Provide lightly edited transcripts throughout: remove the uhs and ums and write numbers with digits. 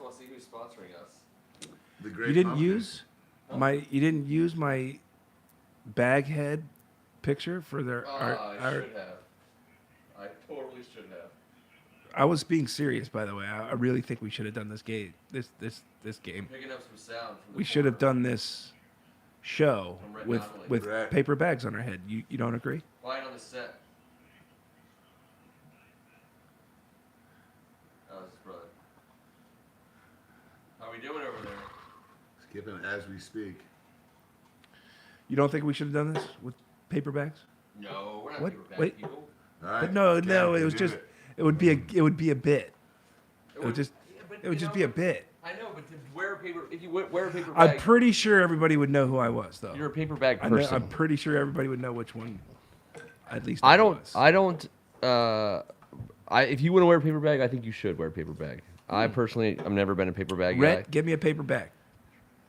want to see who's sponsoring us. The Great You didn't Pumpkin. use my Baghead picture for their I should have. I totally should have. I was being serious, by the way. I really think we should have done this game. This game. Picking up some sound. From the We should have corner. done this show From Red with Monopoly. with Right. paper bags on our head. You don't agree? Lying on the set. That was his brother. How we doing over there? Skipping as we speak. You don't think we should have done this with paper bags? No, we're not What? paper bag Wait. people. All right. But no, Okay, it was do just it would be a bit. It would just yeah, but, it would you just know, be a bit. I know, but to wear a paper, if you wear a paper I'm bag, pretty sure everybody would know who I was, though. you're a paper bag I person. am pretty sure everybody would know which one. At least I was. don't. If you want to wear a paper bag, I think you should wear a paper bag. I personally, I've never been a paper bag guy. Rhett, give me a paper bag.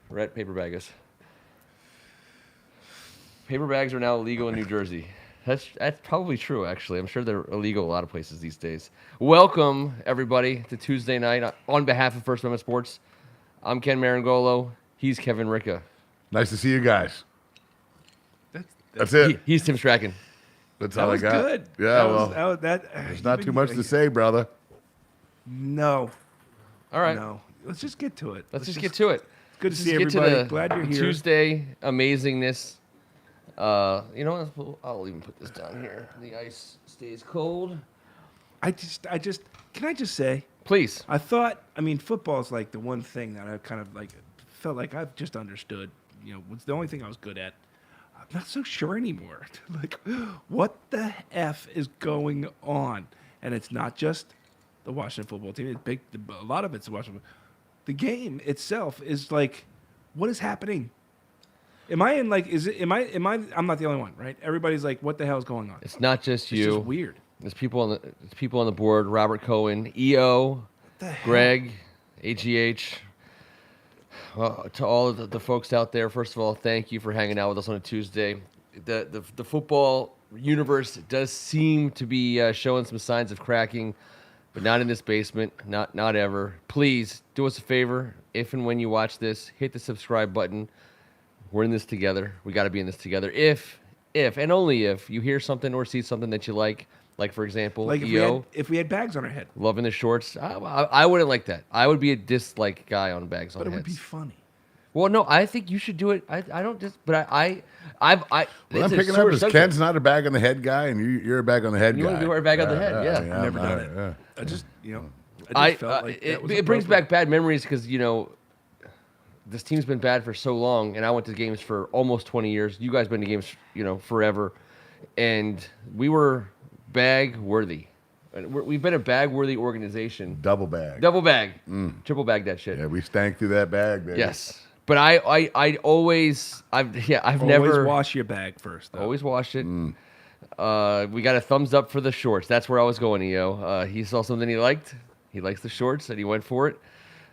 Rhett, paper baggers. Paper bags are now illegal in New Jersey. That's probably true, actually. I'm sure they're illegal a lot of places these days. Welcome, everybody, to Tuesday night. On behalf of First Amendment Sports, I'm Ken Marangolo. He's Kevin Ricca. Nice to see you guys. That's That's it. He's Tim Strachan. That's that all I was got. good. Yeah, that well, was, that, was- that, there's not even- too much to say, brother. No, All right, no. Let's just get to it. let's just get to it. Good to Let's see just get everybody. the Glad you're here. Tuesday amazingness. You know what? I'll even put this down here. The ice stays cold. I just, can I just say, Please. I thought, I mean, football's like the one thing that I kind of like felt like I've just understood. You know, it's the only thing I was good at. I'm not so sure anymore. Like, what the F is going on? And it's not just the Washington football team. It's big. A lot of it's the Washington. The game itself is like, what is happening? Am I in like? Is it? Am I? I'm not the only one, right? Everybody's like, what the hell is going on? It's not just It's you. just weird. There's people on the board. Robert Cohen, EO, The hell? Greg, AGH. Well, to all of the folks out there, first of all, thank you for hanging out with us on a Tuesday. The football universe does seem to be showing some signs of cracking, but not in this basement, not ever. Please do us a favor. If and when you watch this, hit the subscribe button. We're in this together. We got to be in this together. If and only if you hear something or see something that you like for example, Like EO. if we had bags on our head, Loving the shorts. I wouldn't like that. I would be a dislike guy on bags on but it heads. would be funny. Well, no, I think you should do it. I don't just, but What it's I'm a picking sore up is subject. Ken's not a bag on the head guy, and you're a bag on the head You guy. wanna be a bag on the head, yeah. I've never I'm done not- it. yeah. I just, I just felt like that was it brings appropriate. back bad memories because this team's been bad for so long, and I went to games for almost 20 years. You guys been to games, forever, and we were bag worthy. We've been a bag worthy organization. Double bag. Double bag, triple bag that shit. Yeah, we stank through that bag, baby. Yes, but I've Always never wash your bag first. Though. always washed it. We got a thumbs up for the shorts. That's where I was going, EO. He saw something he liked. He likes the shorts, and he went for it.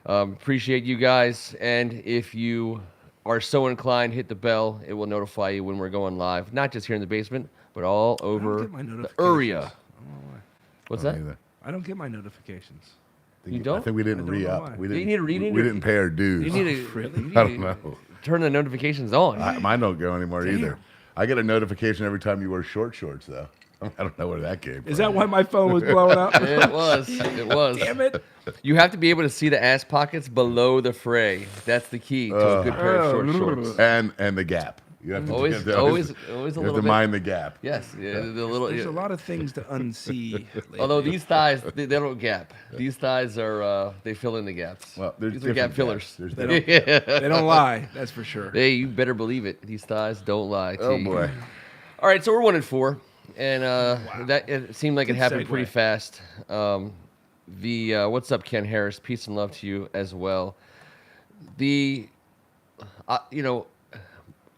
Appreciate you guys. And if you are so inclined, hit the bell. It will notify you when we're going live. Not just here in the basement, but all over get my the notifications. area. I don't know why. What's I that? don't either. I don't get my notifications. You I don't? think we I didn't don't know re-up. why. We You didn't, need to- we didn't pay our dues. You need to, really? you need I don't to know. turn the notifications on. Mine don't go anymore Damn. either. I get a notification every time you wear shorts, though. I don't know where that came from. Is that why my phone was blowing up? It was. It was. Damn it! You have to be able to see the ass pockets below the fray. That's the key to a good pair of short shorts. And the gap. You have to Always you have a you little have to bit. mind the gap. Yes, yeah, the little. There's yeah. a lot of things to unsee. lately. Although these thighs, they don't gap. These thighs are they fill in the gaps. Well, there's these are gap different fillers. gaps. There's They different- don't, they don't lie. That's for sure. Hey, you better believe it. These thighs don't lie. Oh T. boy. All right, so we're 1-4, and that it seemed like it Good happened segue. pretty fast. What's up, Ken Harris? Peace and love to you as well.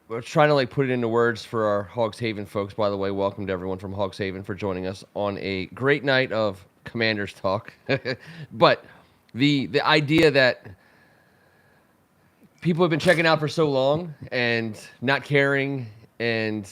We're trying to put it into words for our Hogs Haven folks. By the way, welcome to everyone from Hogs Haven for joining us on a great night of Commanders talk. But the idea that people have been checking out for so long and not caring, and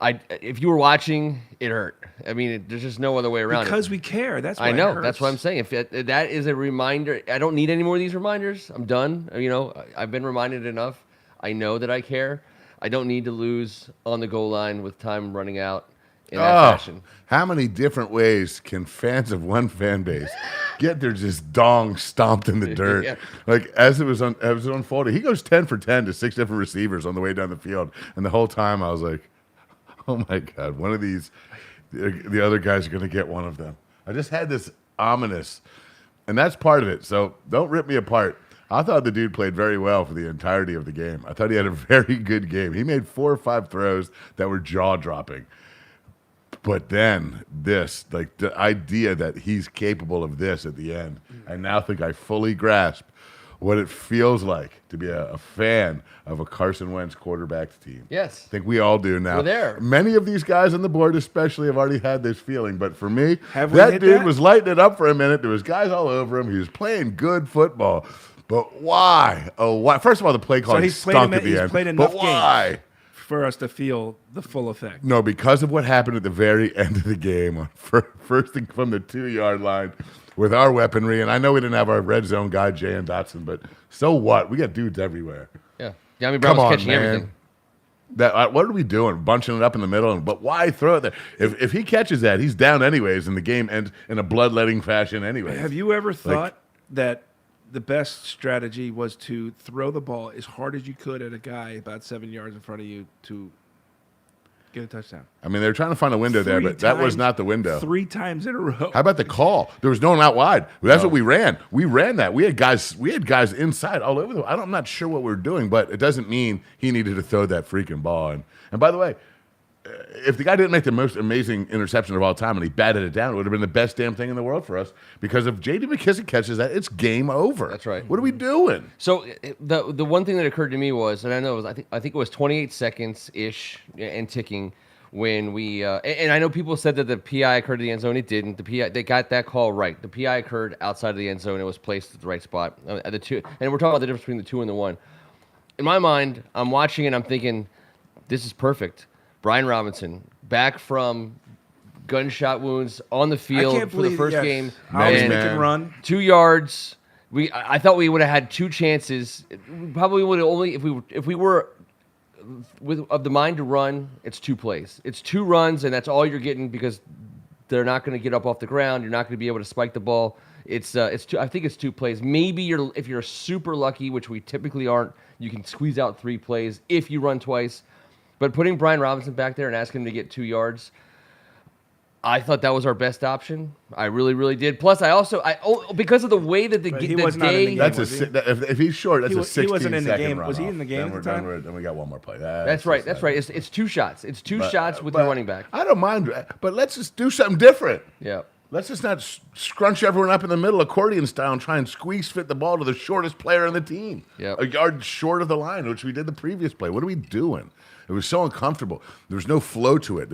if you were watching, it hurt. I mean, there's just no other way around Because it. we care. That's why I know. It hurts. That's what I'm saying. If that is a reminder, I don't need any more of these reminders. I'm done. You know, I've been reminded enough. I know that I care. I don't need to lose on the goal line with time running out in that fashion. How many different ways can fans of one fan base get their just dong stomped in the dirt? Yeah. Like as it was unfolding, he goes 10 for 10 to 6 different receivers on the way down the field, and the whole time I was like, "Oh my God, one of these, the other guys are going to get one of them." I just had this ominous, and that's part of it. So don't rip me apart. I thought the dude played very well for the entirety of the game. I thought he had a very good game. He made 4 or 5 throws that were jaw-dropping. But then this, like the idea that he's capable of this at the end, I now think I fully grasp what it feels like to be a fan of a Carson Wentz quarterback team. Yes. I think we all do now. We're there. Many of these guys on the board especially have already had this feeling. But for me, Have we that hit dude that? was lighting it up for a minute. There was guys all over him. He was playing good football. But why? Oh, why? First of all, the play calling he's played stunk him- at the he's end. played But enough why? games. For us to feel the full effect. No, because of what happened at the very end of the game, on first thing from the 2-yard line with our weaponry. And I know we didn't have our red zone guy, Jay and Dotson, but so what? We got dudes everywhere. Yeah. Yami Brown Come was on, catching man. everything. What are we doing? Bunching it up in the middle? But why throw it there? If he catches that, he's down anyways, and the game ends in a bloodletting fashion anyway. Have you ever thought that the best strategy was to throw the ball as hard as you could at a guy about 7 yards in front of you to get a touchdown? I mean, they were trying to find a window there, 3 but that was times- not the window. 3 times in a row. How about the call? There was no one out wide. That's what we ran. We ran that. We had guys inside all over I'm not sure what we were doing, but it doesn't mean he needed to throw that freaking ball. And by the way, if the guy didn't make the most amazing interception of all time and he batted it down, it would have been the best damn thing in the world for us. Because if J.D. McKissick catches that, it's game over. That's right. What are we doing? So the one thing that occurred to me was, and I know it was, I think it was 28 seconds ish and ticking when we and I know people said that the PI occurred in the end zone. It didn't. The PI, they got that call right. The PI occurred outside of the end zone. It was placed at the right spot at the 2. And we're talking about the difference between the 2 and the 1. In my mind, I'm watching and I'm thinking, this is perfect. Brian Robinson back from gunshot wounds on the field can't for the believe- first yes. game. I was Man. thinking run. 2 yards. I thought we would have had 2 chances. We probably would have only if we were of the mind to run. It's 2 plays. It's 2 runs, and that's all you're getting because they're not going to get up off the ground. You're not going to be able to spike the ball. It's 2. I think it's 2 plays. Maybe if you're super lucky, which we typically aren't, you can squeeze out 3 plays if you run twice. But putting Brian Robinson back there and asking him to get 2 yards. I thought that was our best option. I really, really did. Plus, because of the way that the, But the he was not in the day. game. That's was he? if he's short, that's He a wa- 16 he wasn't in the second game. Was he runoff. in the game Then at the time? then we got one more play. That's right. That's right. It's 2 shots. It's 2 shots with the running back. I don't mind, but let's just do something different. Yeah. Let's just not scrunch everyone up in the middle, accordion style, and try and squeeze fit the ball to the shortest player on the team. Yep. A yard short of the line, which we did the previous play. What are we doing? It was so uncomfortable. There was no flow to it.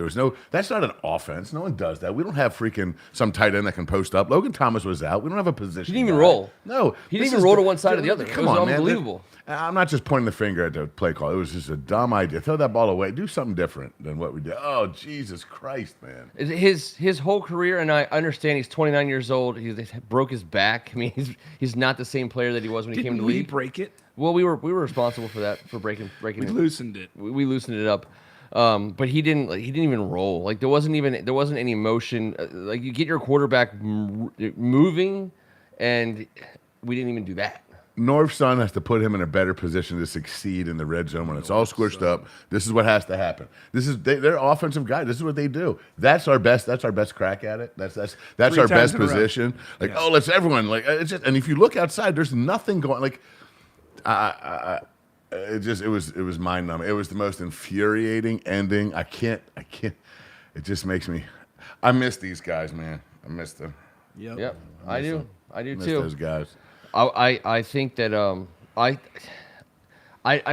That's not an offense. No one does that. We don't have freaking some tight end that can post up. Logan Thomas was out. We don't have a position. He didn't even guy. roll. No. He didn't this even is roll the- to one side or the other. It Come was on, man. unbelievable. I'm not just pointing the finger at the play call. It was just a dumb idea. Throw that ball away. Do something different than what we did. Oh, Jesus Christ, man. His whole career, and I understand he's 29 years old. He broke his back. I mean, he's not the same player that he was when he came Didn't to the we league. break it? Well, we were responsible for that, for breaking We it. loosened it. We loosened it up. But he didn't even roll. Like there wasn't any motion. Like you get your quarterback moving, and we didn't even do that. Norv's son has to put him in a better position to succeed in the red zone when it's all squished up. This is what has to happen. They're offensive guys. This is what they do. That's our best crack at it. That's 3 our times best in a row. position. Like, Yeah. oh, let's everyone like it's just. And if you look outside, there's nothing going. Like, it was mind numbing. It was the most infuriating ending. I can't. It just makes me. I miss these guys, man. I miss them. Yep, I do. I do Miss too. those guys. I think that I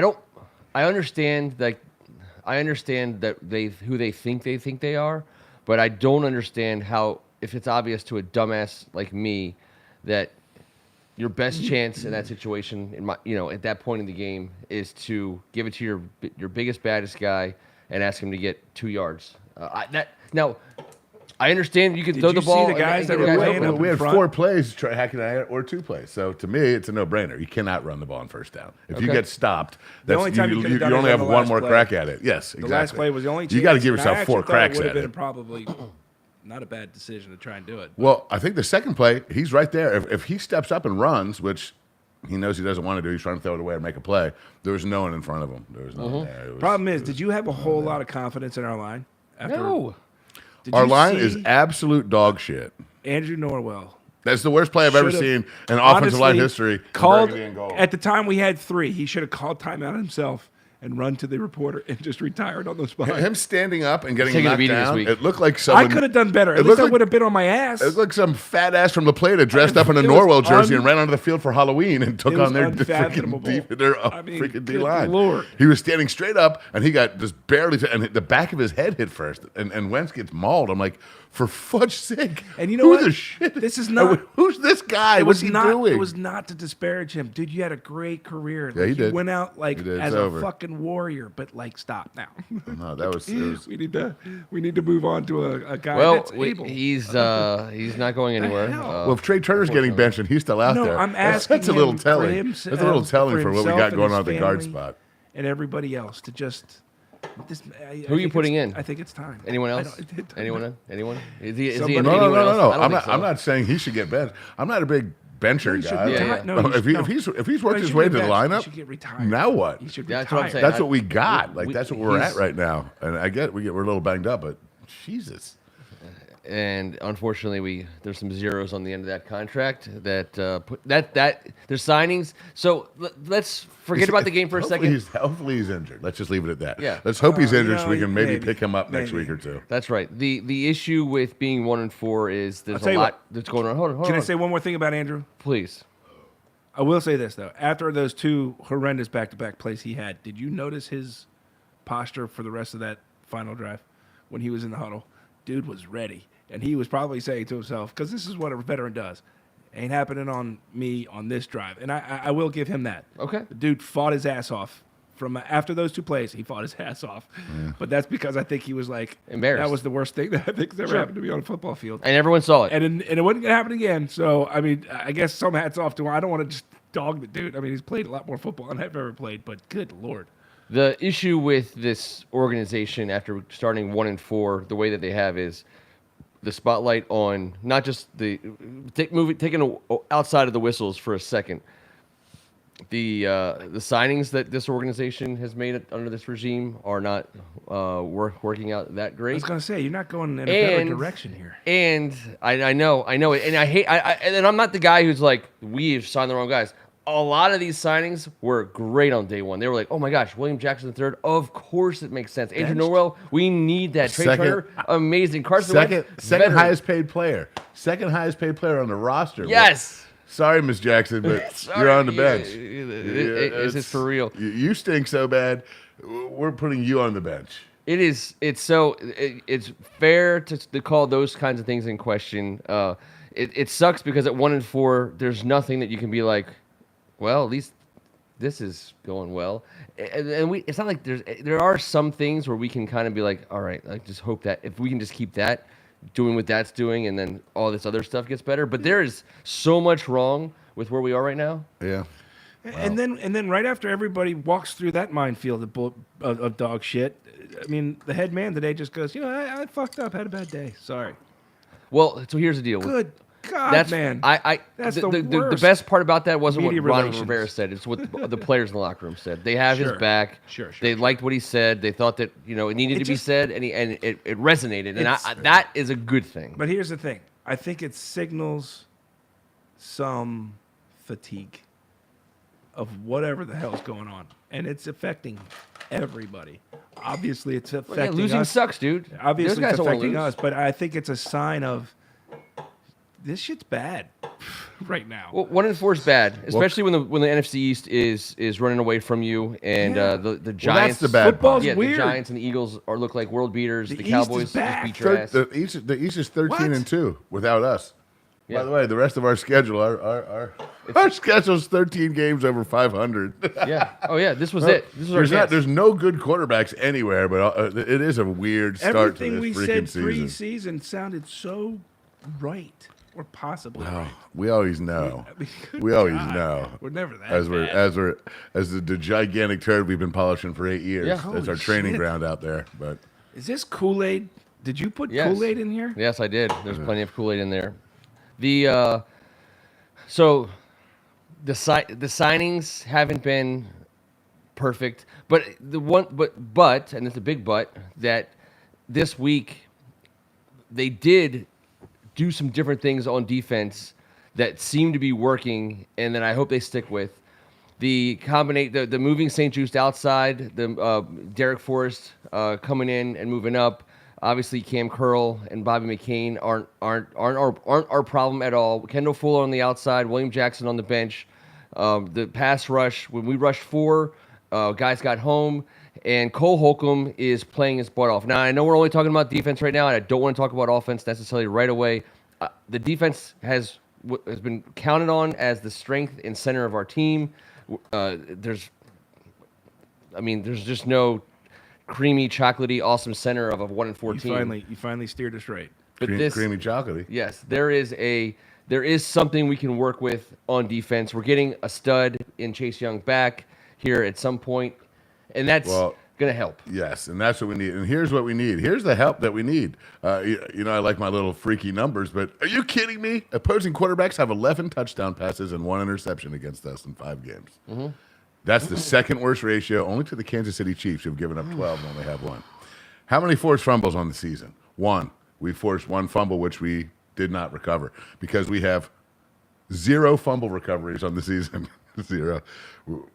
don't I understand that who they think they are, but I don't understand how if it's obvious to a dumbass like me that your best chance in that situation at that point in the game is to give it to your biggest baddest guy and ask him to get 2 yards. Now, I understand you can Did throw you the see ball. the guys that and were get playing open. up We in had front? 4 plays, hacking at it, or 2 plays. So to me, it's a no-brainer. You cannot run the ball on first down. If you Okay. get stopped, only time you could have done it only was have on the one last more play. crack at it. Yes, The exactly. last play was the only chance. You got to give and I yourself actually 4 thought cracks it would at have it. been probably not a bad decision to try and do it. Well, I think the second play, he's right there. If he steps up and runs, which he knows he doesn't want to do, he's trying to throw it away and make a play. There was no one in front of him. There was no one there. It was- Problem is, it did was- you have a whole lot of confidence in our line? No. Did Our you line see is absolute dog shit. Andrew Norwell. That's the worst play I've ever Should've- seen in offensive line honestly, history. Called Burgundy and gold. at the time we had 3. He should have called timeout himself and run to the reporter and just retired on the spot. Him standing up and getting Taking a knocked beating this down. week. It looked like I someone. could have done better. It At least looked I like- would have been on my ass. It looked like some fat ass from La Plata dressed up in a It was Norwell jersey and un- ran onto the field for Halloween and took It was on their unfathomable. freaking good D line. Lord. He was standing straight up and he got just barely, and the back of his head hit first, and Wentz gets mauled. I'm like, for fudge's sake! And you know who what? the shit? This is not- Who's this guy? It What's was he not. doing? It was not to disparage him, dude. You had a great career. Yeah, he You did. went out like He did. as It's a over. fucking warrior, but like, stop now. No, that was. It was we need to move on to a guy Well, that's able. he's not going anywhere. hell? well, if Trey Turner's getting benched and he's still out No, there, I'm that's asking a little him for telling. him- That's a little telling for what we himself got and going his on at the guard family spot. and everybody else to just. Who are you putting in? I think it's time. Anyone I else? don't- Anyone? Anyone? Is he Somebody- in No, anyone else? I don't I'm think not. so. I'm not saying he should get benched. I'm not a big bencher He should guy. retire. Yeah, yeah. No, No, he should- no. if he's No, worked he his should way get to the benched. lineup, He should get retired. now what? He should Yeah, that's retire. what I'm saying. That's what we got. Like that's what we're he's- at right now. And I get we're a little banged up, but Jesus. And unfortunately, there's some zeros on the end of that contract that there's signings. So let's forget about the game for a Hopefully second. hopefully he's injured. Let's just leave it at that. Yeah. Let's hope he's You injured so we know, can maybe maybe. pick him up next Maybe. week or two. That's right. The issue with being 1-4 is there's tell a you lot what. that's going on. Hold on. Can I say one more thing about Andrew? please? I will say this though. After those 2 horrendous back-to-back plays he had, did you notice his posture for the rest of that final drive when he was in the huddle? Dude was ready, and he was probably saying to himself, because this is what a veteran does. Ain't happening on me on this drive, and I will give him that. Okay. The dude fought his ass off. From after those 2 plays, he fought his ass off. But that's because I think he was like Embarrassed. That was the worst thing that I think has ever Sure. happened to me on a football field. And everyone saw it. And it wasn't gonna happen again. So I mean, I guess some hats off to him. I don't want to just dog the dude. I mean, he's played a lot more football than I've ever played. But good lord, The issue with this organization after starting 1-4, the way that they have is the spotlight on not just taking outside of the whistles for a second. The signings that this organization has made under this regime are not working out that I great. was gonna say you're not going in a better And- direction here. And I know it, and I hate. And I'm not the guy who's like, we've signed the wrong guys. A lot of these signings were great on day one. They were like, oh my gosh, William Jackson III. Of course, it makes sense. Andrew Benched. Norwell, we need that. Trey Second- Turner, amazing. Carson Second Wentz, veteran. highest paid player. Second highest paid player on the roster. Yes. Sorry, Miss Jackson, but Sorry, you're on the bench. Is this for real? You stink so bad. We're putting you on the bench. It is. It's fair to call those kinds of things in question. It sucks because at 1-4, there's nothing that you can be like, well, at least this is going well. And it's not like there are some things where we can kind of be like, all right, I just hope that if we can just keep that doing what that's doing, and then all this other stuff gets better. But there is so much wrong with where we are right now. Yeah. And then right after everybody walks through that minefield of dog shit, I mean, the head man today just goes, I fucked up, had a bad day. Sorry. Well, so here's the deal. Good God, That's man. That's the the worst. best part about that wasn't Media what Ron relations. Rivera said. It's what the players in the locker room said. They have his Sure. back. Sure. They liked what he said. They thought that it needed It to be just- said, and it resonated, and It's- that is a good thing. But here's the thing. I think it signals some fatigue of whatever the hell's going on. And it's affecting everybody. Obviously, it's Well, affecting losing us. sucks, dude. Obviously, Those guys it's don't wanna affecting lose. us. But I think it's a sign of this shit's bad right now. Well, 1-4 is bad, especially when the NFC East is running away from you, and Yeah. the Giants. Well, that's the bad part. Football's Yeah, weird. the Giants and the Eagles look like world beaters. The The East is Cowboys just back. beat your ass. The East is 13-2 without us. Yeah. By the way, the rest of our schedule, our schedule's 13 games over 500. Yeah. Oh yeah. This was it. This was our chance. There's no good quarterbacks anywhere, but it is a weird start Everything to we this said freaking season. preseason sounded so right, or possibly right. We always know. I mean, good We always God. know. We're never that As bad. the gigantic turd we've been polishing for 8 years. Yeah. That's our Holy training shit. ground out there. But Is this Kool-Aid? Did you put Yes. Kool-Aid in here? Yes, I did. There's plenty of Kool-Aid in there. The so the signings haven't been perfect, but and it's a big but that this week they did do some different things on defense that seem to be working, and then I hope they stick with. The moving St. Juste outside, the Derek Forrest coming in and moving up. Obviously, Cam Curl and Bobby McCain aren't our problem at all. Kendall Fuller on the outside, William Jackson on the bench. The pass rush, when we rushed 4, guys got home, and Cole Holcomb is playing his butt off. Now, I know we're only talking about defense right now, and I don't want to talk about offense necessarily right away. The defense has been counted on as the strength and center of our team. There's just no creamy, chocolatey, awesome center of a 1-4 team. You finally steered us right. But this, creamy chocolatey. yes, there is something we can work with on defense. We're getting a stud in Chase Young back here at some point, and that's going to help. Yes, and that's what we need. And here's what we need. Here's the help that we need. I like my little freaky numbers, but are you kidding me? Opposing quarterbacks have 11 touchdown passes and 1 interception against us in 5 games. Mm-hmm. That's the second worst ratio, only to the Kansas City Chiefs, who've given up 12 and only have 1. How many forced fumbles on the season? 1. We forced 1 fumble, which we did not recover because we have 0 fumble recoveries on the season. 0,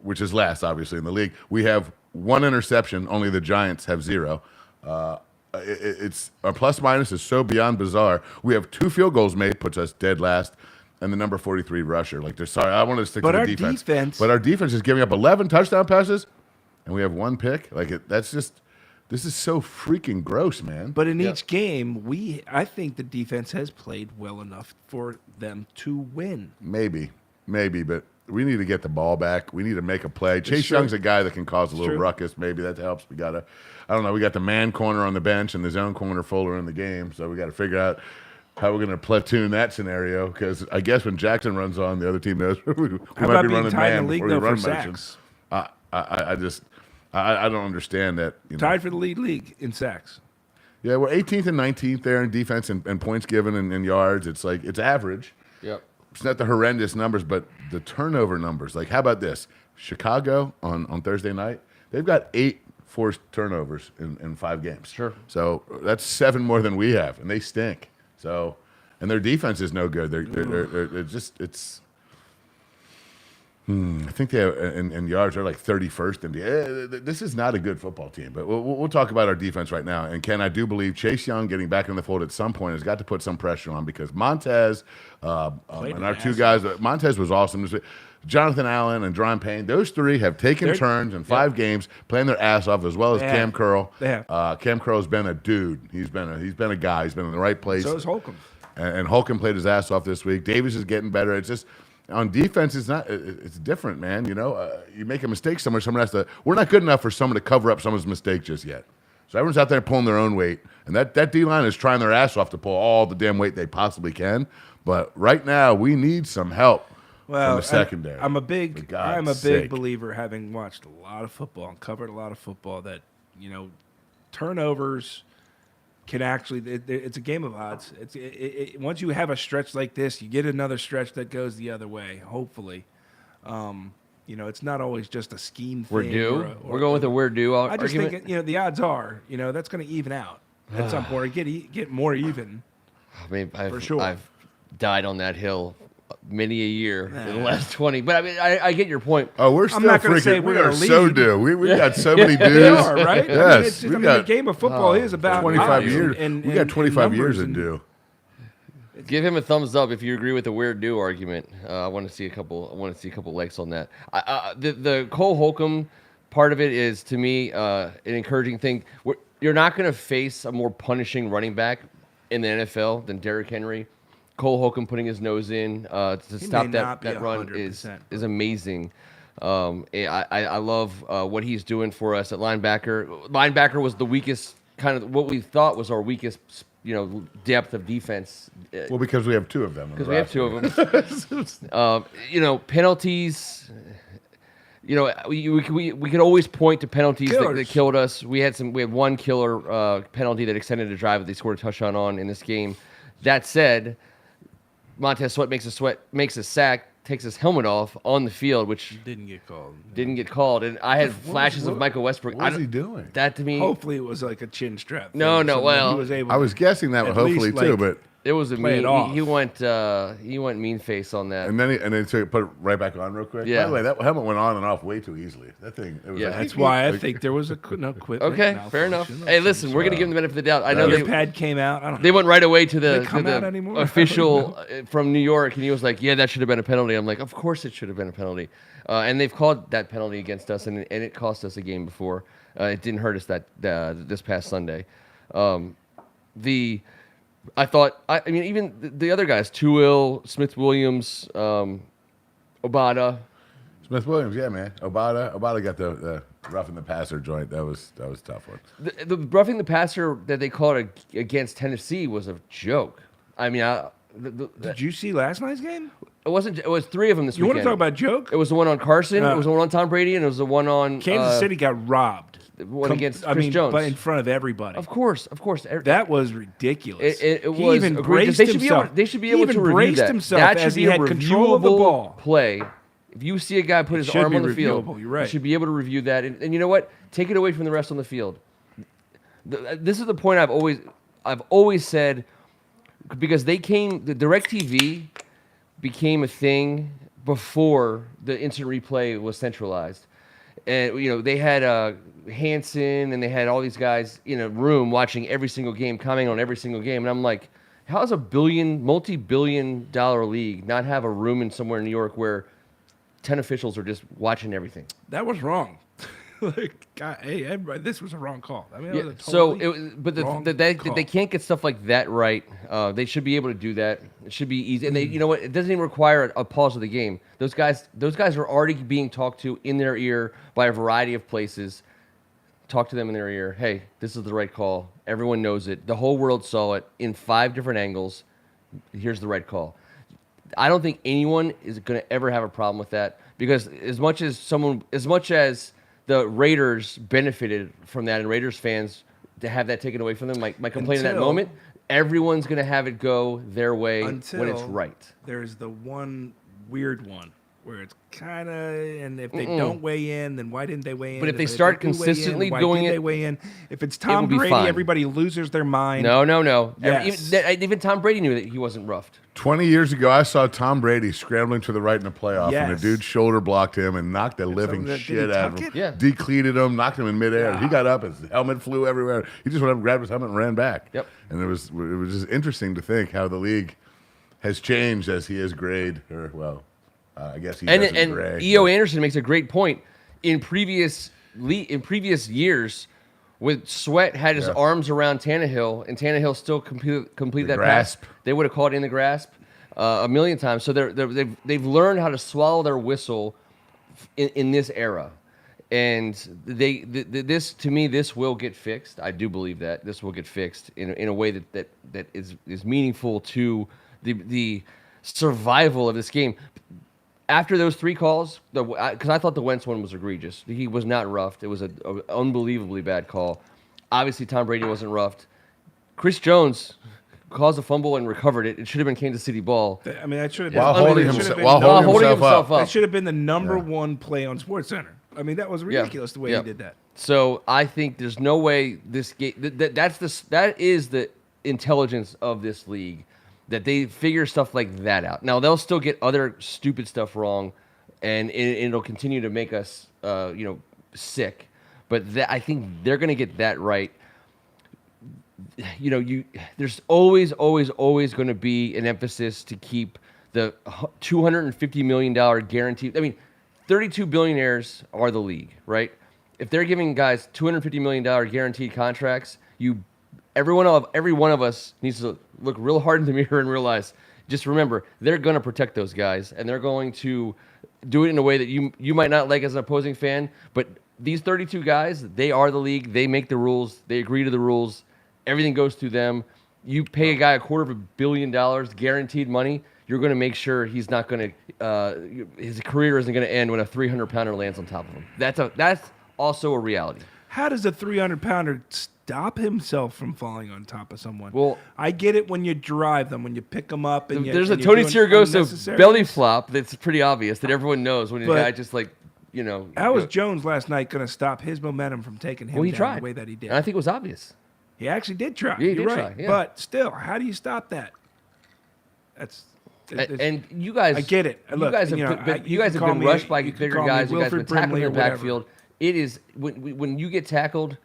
which is last, obviously, in the league. We have 1 interception. Only the Giants have 0. It's our plus minus is so beyond bizarre. We have 2 field goals made, puts us dead last, and the number 43 rusher. I want to stick to the defense. But our defense is giving up 11 touchdown passes, and we have 1 pick. This is so freaking gross, man. But in each game, I think the defense has played well enough for them to win. Maybe, but we need to get the ball back. We need to make a play. Chase Young's a guy that can cause a little ruckus. Maybe that helps. We got the man corner on the bench and the zone corner Fuller in the game. So we got to figure out how we're going to platoon that scenario. Because I guess when Jackson runs on, the other team knows we How might about be being running tied in man the league, before we though, run for motion. sacks? I don't understand that. Tied for the league in sacks. Yeah, we're 18th and 19th there in defense and points given and yards. It's average. Yep. It's not the horrendous numbers, but the turnover numbers. Like, how about this? Chicago on Thursday night, they've got 8 forced turnovers in 5 games. Sure. So that's 7 more than we have, and they stink. So, and their defense is no good. They're just it's. I think they have in yards they're like 31st. This is not a good football team. But we'll talk about our defense right now. And Ken, I do believe Chase Young getting back in the fold at some point has got to put some pressure on because Montez and our 2 guys. Montez was awesome. Jonathan Allen and Dron Payne. Those 3 have taken turns in 5 games, playing their ass off, as well as Cam Curl. They have. Cam Curl's been a dude. He's been a guy. He's been in the right place. So is Holcomb. And Holcomb played his ass off this week. Davis is getting better. It's just. On defense, it's different, man. You make a mistake somewhere, someone has to. We're not good enough for someone to cover up someone's mistake just yet. So everyone's out there pulling their own weight, and that D line is trying their ass off to pull all the damn weight they possibly can. But right now, we need some help from the secondary. I'm a big sake. believer, having watched a lot of football and covered a lot of football, that turnovers can actually. It's a game of odds. Once you have a stretch like this, you get another stretch that goes the other way. Hopefully, it's not always just a scheme thing. We're due. We're going with a we're due. I just think the odds are that's going to even out at some point. Get more even. I mean, for sure. I've died on that hill many a year in the last 20. But I mean, I get your point. Oh, we're still I'm not gonna freaking. say we're We are gonna so lead. due. We got so many dues. They are, right? Yes, The game of football is about 25 odds years. and We got 25 years numbers to do. Give him a thumbs up if you agree with the weird do argument. I want to see a couple likes on that. The Cole Holcomb part of it is, to me, an encouraging thing. You're not going to face a more punishing running back in the NFL than Derrick Henry. Cole Holcomb putting his nose in to He stop may that, not be that run 100%, is amazing. I love what he's doing for us at linebacker. Linebacker was the weakest, kind of what we thought was our weakest, depth of defense. Well, because we have two of them. Because we have two of them. Penalties. We could always point to penalties that killed us. We had one killer penalty that extended a drive that they scored a touchdown on in this game. That said, Montez Sweat makes a sack, takes his helmet off on the field, which Didn't get called. didn't get called. And I had flashes of Michael Westbrook. What was he doing? That to me, Hopefully it was like a chin strap. No, thing, no, so that well, he was able I to was guessing that at hopefully least, too, like, but it was a play it mean. off. He went mean face on that. and then took it, put it right back on real quick. Yeah. By the way, that helmet went on and off way too easily. That thing. It was Yeah. like, That's why I think there was a quit. Okay, fair enough. Hey, listen, we're gonna give them the benefit of the doubt. I know Your they pad came out. I don't They know. went right away to they the, come out anymore? official from New York, and he was like, "Yeah, that should have been a penalty." I'm like, "Of course it should have been a penalty," and they've called that penalty against us, and it cost us a game before. It didn't hurt us this past Sunday. I mean, even the other guys, Tuil, Smith Williams, Obata. Smith Williams, yeah, man. Obata got the roughing the passer joint. That was a tough one. The roughing the passer that they called against Tennessee was a joke. I mean, Did you see last night's game? it wasn't. It was three of them this You want weekend. to talk about joke? It was the one on Carson. It was the one on Tom Brady, and it was the one on Kansas City got robbed. one against Chris Jones. but in front of everybody. Of course. That was ridiculous. It he was even egregious. braced himself. They should be He able even to review braced that. himself That as should he be had a control of the reviewable ball. play. If you see a guy put his should arm be on the field, reviewable, you're right. you should be able to review that. And you know what? Take it away from the rest on the field. This is the point I've always said, because the DirecTV became a thing before the instant replay was centralized. And they had Hansen, and they had all these guys in a room watching every single game, commenting on every single game. And I'm like, how does a multi-billion-dollar league not have a room in somewhere in New York where 10 officials are just watching everything? That was wrong. God, hey, everybody, this was a wrong call. I mean, Yeah, that was a so totally wrong call. they can't get stuff like that right. They should be able to do that. It should be easy, and you know what? It doesn't even require a pause of the game. Those guys are already being talked to in their ear by a variety of places. Talk to them in their ear. Hey, this is the right call. Everyone knows it. The whole world saw it in 5 different angles. Here's the right call. I don't think anyone is going to ever have a problem with that, because as much as the Raiders benefited from that, and Raiders fans to have that taken away from them, my complaint in that moment, everyone's going to have it go their way when it's right. There's the one weird one where it's kind of, and if they don't weigh in, then why didn't they weigh in? But if they start do weigh in, consistently why doing did it, they weigh in? If it's Tom will be Brady, fine. everybody loses their mind. No. Yes. Even Tom Brady knew that he wasn't roughed. 20 years ago, I saw Tom Brady scrambling to the right in a playoff, and a Yes. dude shoulder blocked him and knocked the living did he shit out of tuck him. it? Yeah. Decleated him, knocked him in midair. He got up, his helmet flew everywhere. He just went up and grabbed his helmet and ran back. Yep. And it was just interesting to think how the league has changed as he has grayed, or I guess he doesn't And gray. E.O. Anderson makes a great point. In previous years, with Sweat had his arms around Tannehill, and Tannehill still complete that grasp. pass, they would have caught it in the grasp a million times. So they've learned how to swallow their whistle in this era, and this to me, this will get fixed. I do believe that this will get fixed in a way that is meaningful to the survival of this game. After those 3 calls, because I thought the Wentz one was egregious. He was not roughed. It was an unbelievably bad call. Obviously, Tom Brady wasn't roughed. Chris Jones caused a fumble and recovered it. It should have been Kansas City ball. I mean, that should have been While holding himself Holding up. himself up. That should have been the number one play on SportsCenter. I mean, that was ridiculous the way he did that. So I think there's no way this game. That is the intelligence of this league, that they figure stuff like that out. Now they'll still get other stupid stuff wrong, and it'll continue to make us, sick. But I think they're going to get that right. There's always going to be an emphasis to keep the $250 million guaranteed. I mean, 32 billionaires are the league, right? If they're giving guys $250 million guaranteed contracts, every one of us needs to look real hard in the mirror and realize just remember they're going to protect those guys, and they're going to do it in a way that you might not like as an opposing fan. But these 32 guys, they are the league. They make the rules. They agree to the rules. Everything goes through them. You pay a guy $250 million guaranteed money. You're going to make sure he's not going to his career isn't going to end when a 300-pounder lands on top of him. That's also a reality. How does a 300-pounder stop himself from falling on top of someone? Well, I get it when you drive them, when you pick them up, and there's a and you're Tony doing Sirigoso unnecessary- belly flop that's pretty obvious that everyone knows when a But- guy just like, How was Jones last night going to stop his momentum from taking him Well, he down tried the way that he did? And I think it was obvious. He actually did try. Yeah, he You're did right. try, yeah. But still, how do you stop that? And you guys, I get it. You Look, guys have you know, been, I- you you guys can have call been me- rushed by you can bigger call me guys. You guys have Wilfred been tackled Brimley in or the whatever. backfield. It is when you get tackled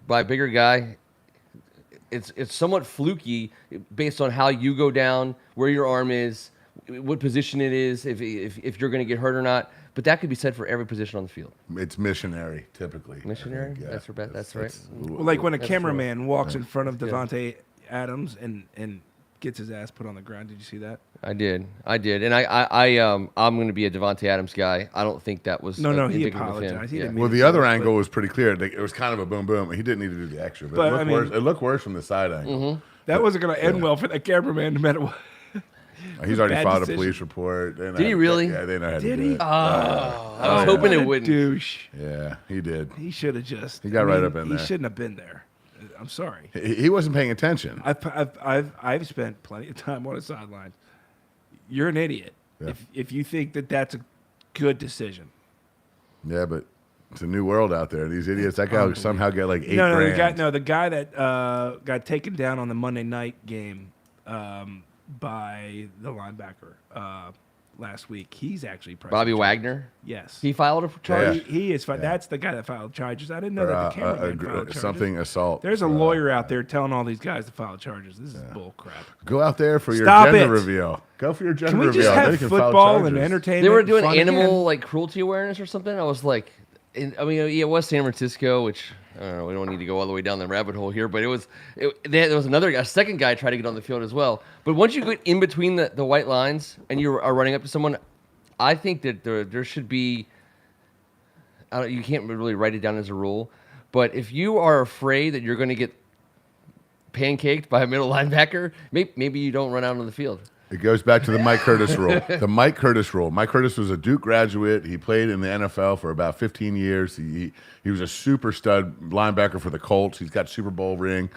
by a bigger guy, it's somewhat fluky based on how you go down, where your arm is, what position it is, if you're going to get hurt or not. But that could be said for every position on the field. It's missionary, typically. I Missionary? think, yeah. That's right. That's right. Well, like when a That's cameraman walks Yeah. in front of That's Devontae Adams and gets his ass put on the ground. Did you see that? I did, and I'm going to be a Devontae Adams guy. I don't think that was No, he he apologized. He didn't mean Well, it the to, other but- angle was pretty clear. It was kind of a boom, boom. He didn't need to do the extra, but, But, it looked worse from the side angle. That wasn't going to end well for that cameraman, no matter what. He's already Bad filed decision. a police report. Did he really? Yeah, they know how to Did do he? it. I was hoping What it a wouldn't. douche. Yeah, he did. He should have just. He got right up in He there. shouldn't have been there. I'm sorry. He wasn't paying attention. I've spent plenty of time on the sidelines. You're an idiot Yeah. if you think that that's a good decision. Yeah, but it's a new world out there. These idiots. That guy would somehow get like $8 No, grand. the guy that got taken down on the Monday night game by the linebacker last week. He's actually pressing Bobby charges. Wagner. Yes, He filed a charge. Yeah. he is. That's the guy that filed charges. I didn't know that the cameraman filed charges. something assault. There's a lawyer out there telling all these guys to file charges. This is bull crap. Go out there for your Stop gender it. reveal. Go for your gender Can we reveal. just Then have you can file football and charges. entertainment? They were and doing fun animal again? like cruelty awareness or something. I was like, it was San Francisco, which I don't know. We don't need to go all the way down the rabbit hole here, but there was a second guy trying to get on the field as well. But once you get in between the white lines and you are running up to someone, I think that there should be. You can't really write it down as a rule, but if you are afraid that you're going to get pancaked by a middle linebacker, maybe you don't run out on the field. It goes back to the Mike Curtis rule. The Mike Curtis rule. Mike Curtis was a Duke graduate. He played in the NFL for about 15 years. He was a super stud linebacker for the Colts. He's got Super Bowl ring.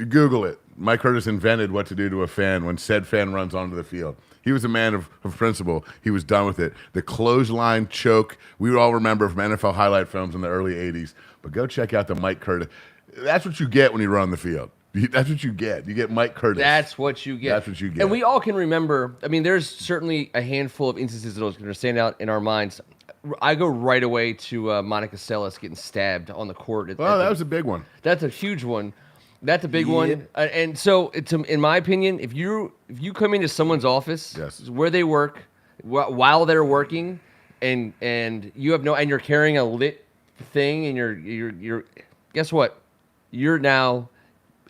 Google it. Mike Curtis invented what to do to a fan when said fan runs onto the field. He was a man of principle. He was done with it. The clothesline choke, we all remember from NFL highlight films in the early 80s. But go check out the Mike Curtis. That's what you get when you run the field. That's what you get. You get Mike Curtis. That's what you get. That's what you get. And we all can remember. I mean, there's certainly a handful of instances that are going to stand out in our minds. I go right away to Monica Seles getting stabbed on the court. Well, that was a big one. That's a huge one. That's a big one. And so, in my opinion, if you come into someone's office, Yes. where they work, while they're working, and you have and you're carrying a lit thing, and you're guess what? You're now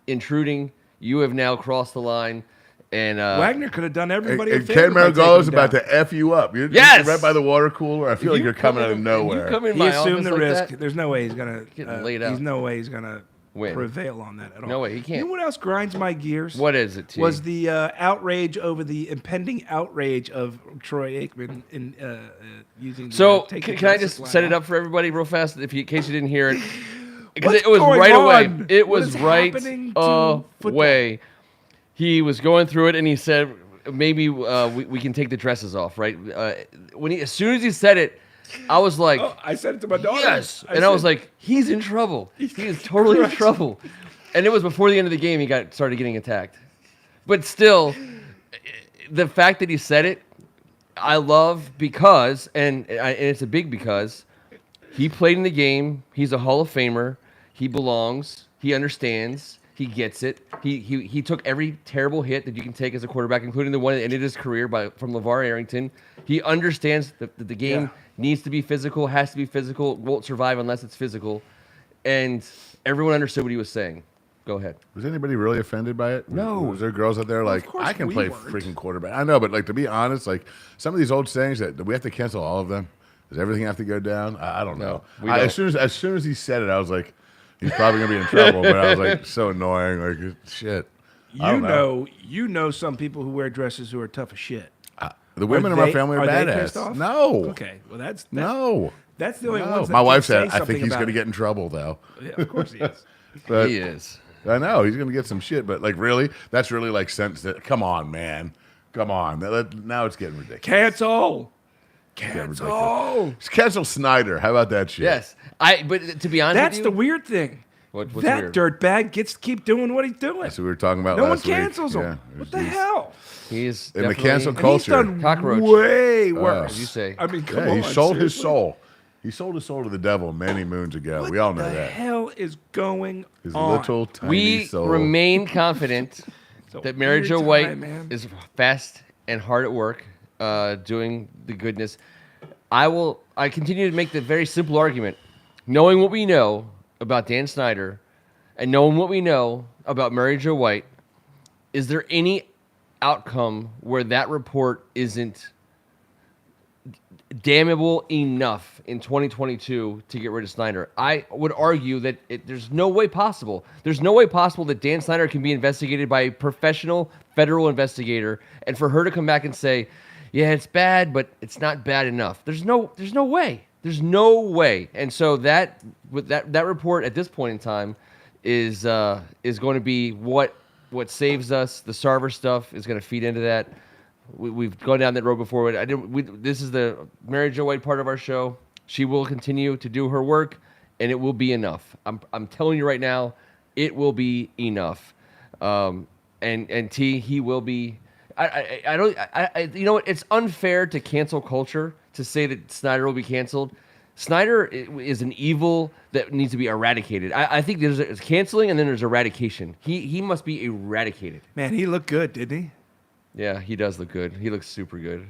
intruding. You have now crossed the line. And Wagner could have done everybody a And favor Ken by taking Marigold is him about down. to F you up. You're Yes! right by the water cooler. I feel like you're coming out of nowhere. You come in He my assumed office the like risk. that, There's no way he's gonna. Getting laid There's out. no way he's gonna Win. prevail on that at all. No way, he can't. You know what else grinds my gears? What is it, T? Was the outrage over the impending outrage of Troy Aikman in using? The, So take can the I justice just set it line up for everybody real fast, in case you didn't hear it? Because What's it was going right away. on? It What was is right happening to football? away. He was going through it, and he said, "Maybe we can take the dresses off." Right? As soon as he said it, I was like, Oh, I said it to my daughter. "Yes!" And I was like, "He's in trouble. He is totally in trouble." And it was before the end of the game. He started getting attacked. But still, the fact that he said it, I love because, and it's a big because, he played in the game. He's a Hall of Famer. He belongs. He understands. He gets it. He took every terrible hit that you can take as a quarterback, including the one that ended his career from LeVar Arrington. He understands that the game needs to be physical, has to be physical, won't survive unless it's physical. And everyone understood what he was saying. Go ahead. Was anybody really offended by it? No. Was there girls out there like, course I can we play weren't. freaking quarterback? I know, but like to be honest, like some of these old sayings that do we have to cancel all of them? Does everything have to go down? I don't know. we don't. As soon as he said it, I was like, he's probably gonna be in trouble. But I was like, so annoying. Like shit. I don't You know some people who wear dresses who are tough as shit. The women in my family are they pissed badass. off? No. Okay, well that's No. That's the only No. ones. That My can wife say said, I something think he's about gonna it. get in trouble though. Yeah, of course he is. But He is. I know he's gonna get some shit. But like, really, that's really like sense that. Come on, man. Come on. Now it's getting ridiculous. Cancel. Getting Cancel. Cancel Snyder. How about that shit? Yes. But to be honest That's with the you, weird thing. What's that weird? dirtbag gets to keep doing what he's doing. That's what we were talking about No one last week. cancels him. Yeah, What the he's- hell? He is In the definitely- cancel And he's culture. done Cockroach. way worse. As you say. I mean, come Yeah, on. he sold his seriously? soul. He sold his soul to the devil many moons ago. What We all know the that. hell is going His on? little tiny We soul. remain confident It's a that Mary weird Jo time, White man. is fast and hard at work, doing the goodness. I continue to make the very simple argument, knowing what we know about Dan Snyder, and knowing what we know about Mary Jo White. Is there any outcome where that report isn't damnable enough in 2022 to get rid of Snyder? I would argue that there's no way possible. There's no way possible that Dan Snyder can be investigated by a professional federal investigator, and for her to come back and say, "Yeah, it's bad, but it's not bad enough." There's no way. There's no way. And so that report at this point in time is going to be what saves us. The Sarver stuff is going to feed into that. We've gone down that road before. This is the Mary Jo White part of our show. She will continue to do her work, and it will be enough. I'm telling you right now, it will be enough. And T, he will be. I don't. You know what? It's unfair to cancel culture to say that Snyder will be canceled. Snyder is an evil that needs to be eradicated. I think there's canceling and then there's eradication. He must be eradicated. Man, he looked good, didn't he? Yeah, he does look good. He looks super good.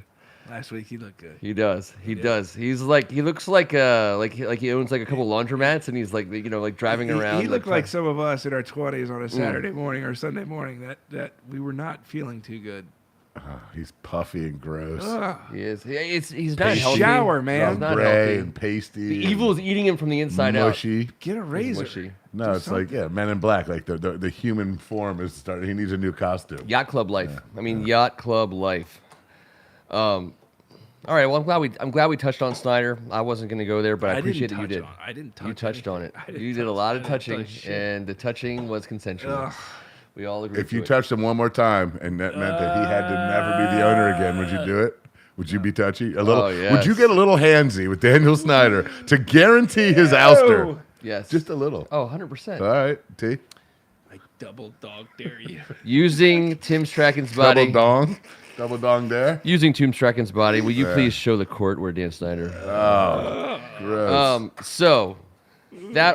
Last week he looked good. He does. He does. He looks like he owns like a couple laundromats and he's like driving around. He looked like some of us in our 20s on a Saturday morning or Sunday morning that we were not feeling too good. He's puffy and gross. Ugh. He is. He's not Take a healthy. shower, man. He's not Gray healthy. and pasty. The evil is eating him from the inside out. mushy. Get a He's razor. mushy. No, it's like Men in Black. Like the human form is starting. He needs a new costume. Yacht Club life. I mean, Yacht Club life. All right. Well, I'm glad we touched on Snyder. I wasn't going to go there, but I appreciate that you did. I didn't touch. You touched on it. I didn't You did a touch- lot I of didn't touching, touch shit. and the touching was consensual. Ugh. We all agree. If you to it. touched him one more time and that meant that he had to never be the owner again, would you do it? Would you be touchy? A little. Oh, yes. Would you get a little handsy with Daniel Snyder to guarantee his ouster? Yes. Just a little. Oh, 100%. All right, T. I double dog dare you. Using Tim Strachan's Double body. dong there. Using Tim Strachan's body. Will you please show the court where Dan Snyder? Gross. So,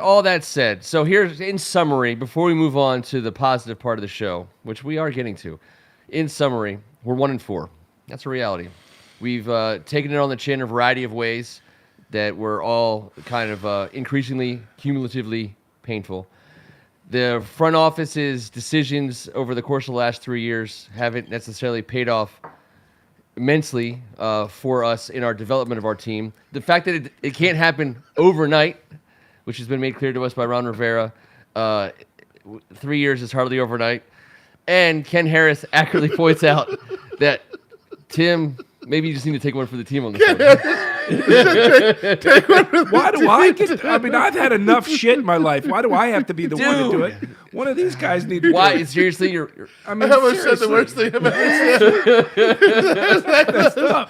all that said, so here's in summary, before we move on to the positive part of the show, which we are getting to. In summary, we're 1-4. That's a reality. We've taken it on the chin a variety of ways that were all kind of increasingly, cumulatively painful. The front office's decisions over the course of the last 3 years haven't necessarily paid off immensely for us in our development of our team. The fact that it can't happen overnight, which has been made clear to us by Ron Rivera, 3 years is hardly overnight. And Ken Harris accurately points out that, Tim, maybe you just need to take one for the team on this one. Why do I get? I mean, I've had enough shit in my life. Why do I have to be the one to do it? One of these guys need to. Why? Do it. Seriously, you're I mean, I almost said the seriously. worst thing I've ever said. Stop.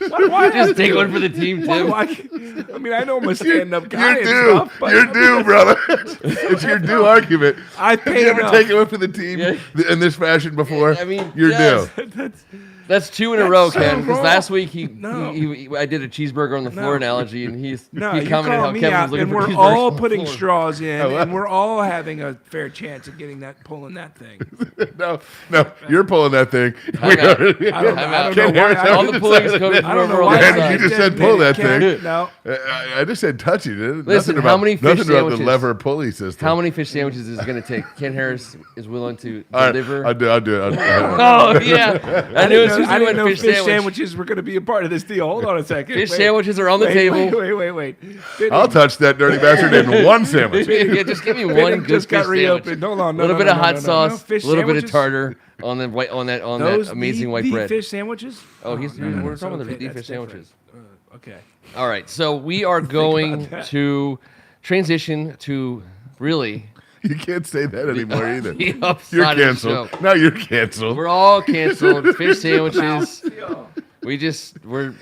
Why do I have just to take do one it? for the team, Why Tim. do I mean, I know I'm a stand-up guy You're and due. stuff, but You're due, brother. It's your due argument. I Have paid you ever enough. taken one for the team Yeah. in this fashion before? I mean, you're yes. due. That's 2 in a That's row, so Ken. Because wrong. last week No. I did a cheeseburger on the floor No. analogy, and he No, commented you how call me Kevin out, was looking and for we're cheeseburgers all on the putting floor. straws in, Oh, and we're all having a fair chance of pulling that thing. No, you're pulling that thing. Time out. I don't Time out. know why. All the pulling's coming I don't from know over on why. the Man, side. you just said pull that Ken, thing. No. I just said touchy. Dude. Listen, nothing how about, many fish nothing about sandwiches? the lever pulley system. How many fish sandwiches is it going to take? Ken Harris is willing to All right, deliver. I'll do it. Oh yeah, I knew as soon as I we didn't went know fish fish sandwich. sandwiches were going to be a part of this deal. Hold on a second. Fish Wait. sandwiches are on the Wait, table. Wait. Didn't I'll touch that dirty bastard in one sandwich. Yeah, just give me Bit one him good just got fish reopened. sandwich. Hold on, A little bit of hot no. sauce, Fish a little bit of sandwiches? tartar on the white on that Those amazing white the bread. fish sandwiches? Oh, we're talking about the okay, deep that's fish sandwiches. Okay. All right, so we are going to transition to really You can't say that anymore either. the You're upside of the canceled. show. Now you're canceled. We're all canceled. Fish sandwiches. We're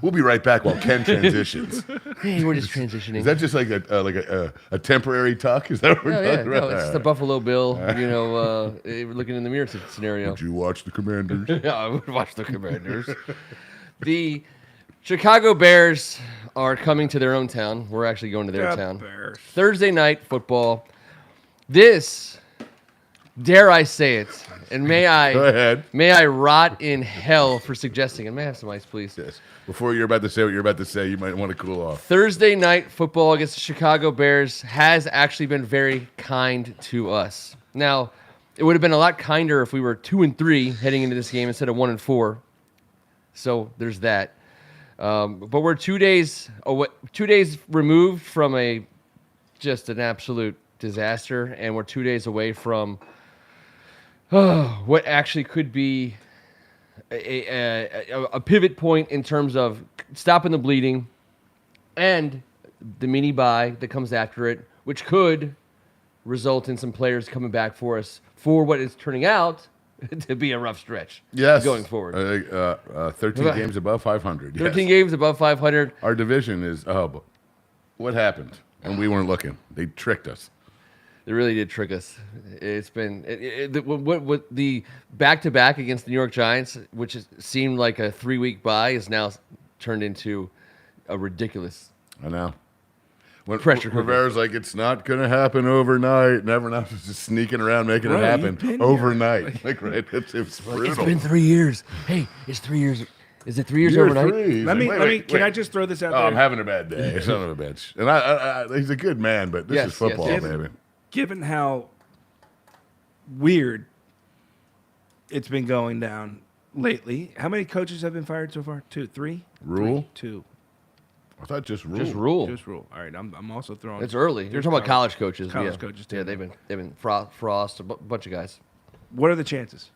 We'll be right back while Ken transitions. hey, we're just transitioning. Is that just like a temporary tuck? Is that what we're Yeah, talking no, about? it's just a Buffalo Bill, looking in the mirror scenario. Did you watch the Commanders? Yeah, I would watch the Commanders. The Chicago Bears are coming to their own town. We're actually going to their town. Bears. Thursday night football. This, dare I say it, and Go ahead. may I rot in hell for suggesting, and may I have some ice, please? Yes. Before you're about to say what you're about to say, you might want to cool off. Thursday night football against the Chicago Bears has actually been very kind to us. Now, it would have been a lot kinder if we were 2-3 heading into this game instead of 1-4. So there's that. But we're 2 days away, 2 days removed from just an absolute disaster, and we're 2 days away from what actually could be a pivot point in terms of stopping the bleeding and the mini bye that comes after it, which could result in some players coming back for us for what is turning out to be a rough stretch. Yes. Going forward. 13 games above 500. 13 yes. games above 500. Our division is, what happened? And we weren't looking. They tricked us. They really did trick us. It's been what the back-to-back against the New York Giants, which seemed like a 3-week bye, is now turned into a ridiculous. I know. When Pressure cooker. Rivera's like, it's not going to happen overnight. And everyone else is just sneaking around making Bro, it you've happen been here. overnight. It's brutal. It's been 3 years. Hey, it's 3 years. Is it 3 years Year overnight? three. He's Let me. wait. Can I just throw this out Oh, there? I'm having a bad day. Son of a bitch. And I he's a good man, but this Yes, is football, yes. baby. Given how weird it's been going down lately, how many coaches have been fired so far? 2, 3? Rule? 2. I thought just rule. Just rule. Just Rule. All right. I'm also throwing. It's early. You're talking about college coaches. College yeah. coaches, too. Yeah, they've been Frost, a bunch of guys. What are the chances?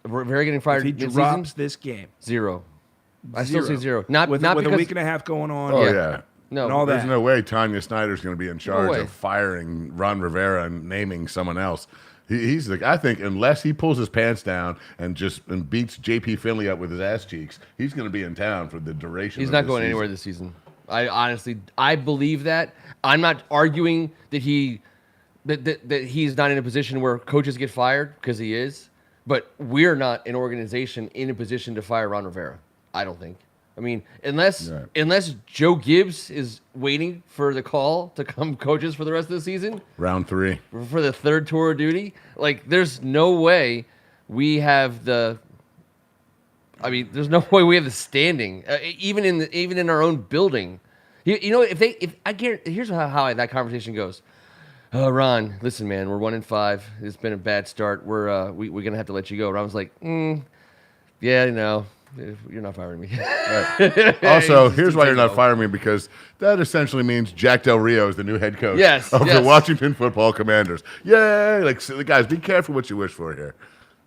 We're very getting If fired he mid-season? drops this game, Zero. I still say zero. Not with not a because week and a half going on. Oh, Yeah. yeah. no. and all There's that. no way Tanya Snyder's going to be in charge way. of firing Ron Rivera and naming someone else. He's like, I think unless he pulls his pants down and beats JP Finley up with his ass cheeks, he's going to be in town for the duration. He's of not this going season. anywhere this season. I believe that. I'm not arguing that that he's not in a position where coaches get fired, because he is. But we're not an organization in a position to fire Ron Rivera. I don't think. I mean, unless Joe Gibbs is waiting for the call to come coaches for the rest of the season, Round 3. for the third tour of duty, like there's no way we have the. I mean, there's no way we have the standing, even in our own building. You know, if I guarantee, here's how that conversation goes. Ron, listen, man, we're 1-5. It's been a bad start. We're gonna have to let you go. Ron was like, yeah, no, you're not firing me. Also, Just here's why you're take not off. firing me, because that essentially means Jack Del Rio is the new head coach Yes, of the yes. Washington Football Commanders. Yay! Like, so the guys, be careful what you wish for here.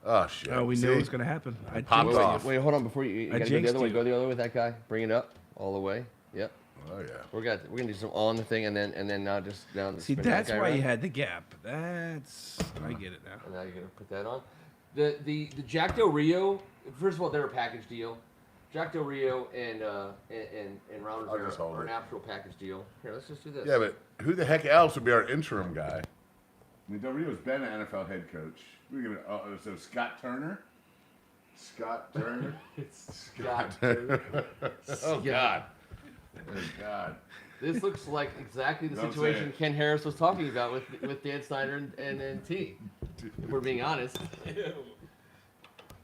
Oh, shit. Oh, we knew See? it was going to happen. I Popped jinxed it. off. Wait, hold on. Before you I gotta go the jinxed other way. you. Go the other way with that guy. Bring it up all the way. Yep. Oh, yeah. We're gonna do some on the thing, and then now just down. See, spin that's that guy why around. you had the gap. I get it now. And now you're gonna put that on. The Jack Del Rio. First of all, they're a package deal. Jack Del Rio and Ron Rivera just hold are an it. actual package deal. Here, let's just do this. Yeah, but who the heck else would be our interim guy? I mean, Del Rio's been an NFL head coach. We're gonna so Scott Turner. Scott Turner. God. Oh God. Oh God. This looks like exactly the Don't say situation it. Ken Harris was talking about with Dan Snyder and T. If we're being honest,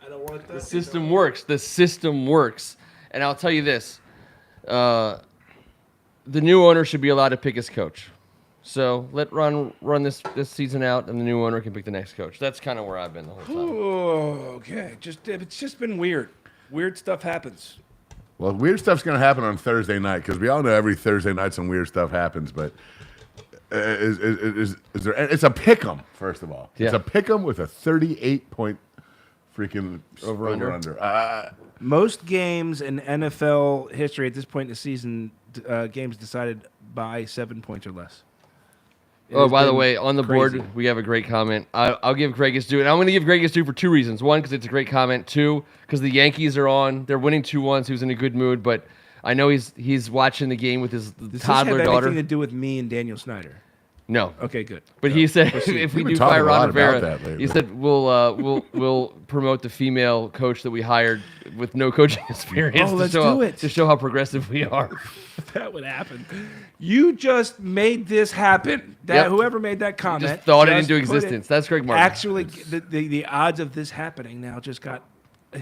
I don't want that. the system works. The system works. And I'll tell you this: the new owner should be allowed to pick his coach. So let run this season out, and the new owner can pick the next coach. That's kind of where I've been the whole time. Oh, okay. It's just been weird. Weird stuff happens. Well, weird stuff's going to happen on Thursday night because we all know every Thursday night some weird stuff happens. But is there? It's a pick'em, first of all. Yeah. It's a pick'em with a 38-point freaking Over-under. Most games in NFL history at this point in the season, games decided by 7 points or less. It Oh, has by the been way, on the crazy. board, we have a great comment. I'll give Greg his due. And I'm going to give Greg his due for two reasons. One, because it's a great comment. Two, because the Yankees are on. They're winning 2-1, so he was in a good mood. But I know he's watching the game with his Does toddler this have daughter. anything to do with me and Daniel Snyder? No. Okay, good. But he said if we We've been do talking fire a lot Ron about Rivera, that lately. he said we'll promote the female coach that we hired with no coaching experience Oh, let's show do it. to show how progressive we are. That would happen. You just made this happen. That Yep. Whoever made that comment Just thought it just into put existence. That's Greg Martin. Actually, the odds of this happening now just got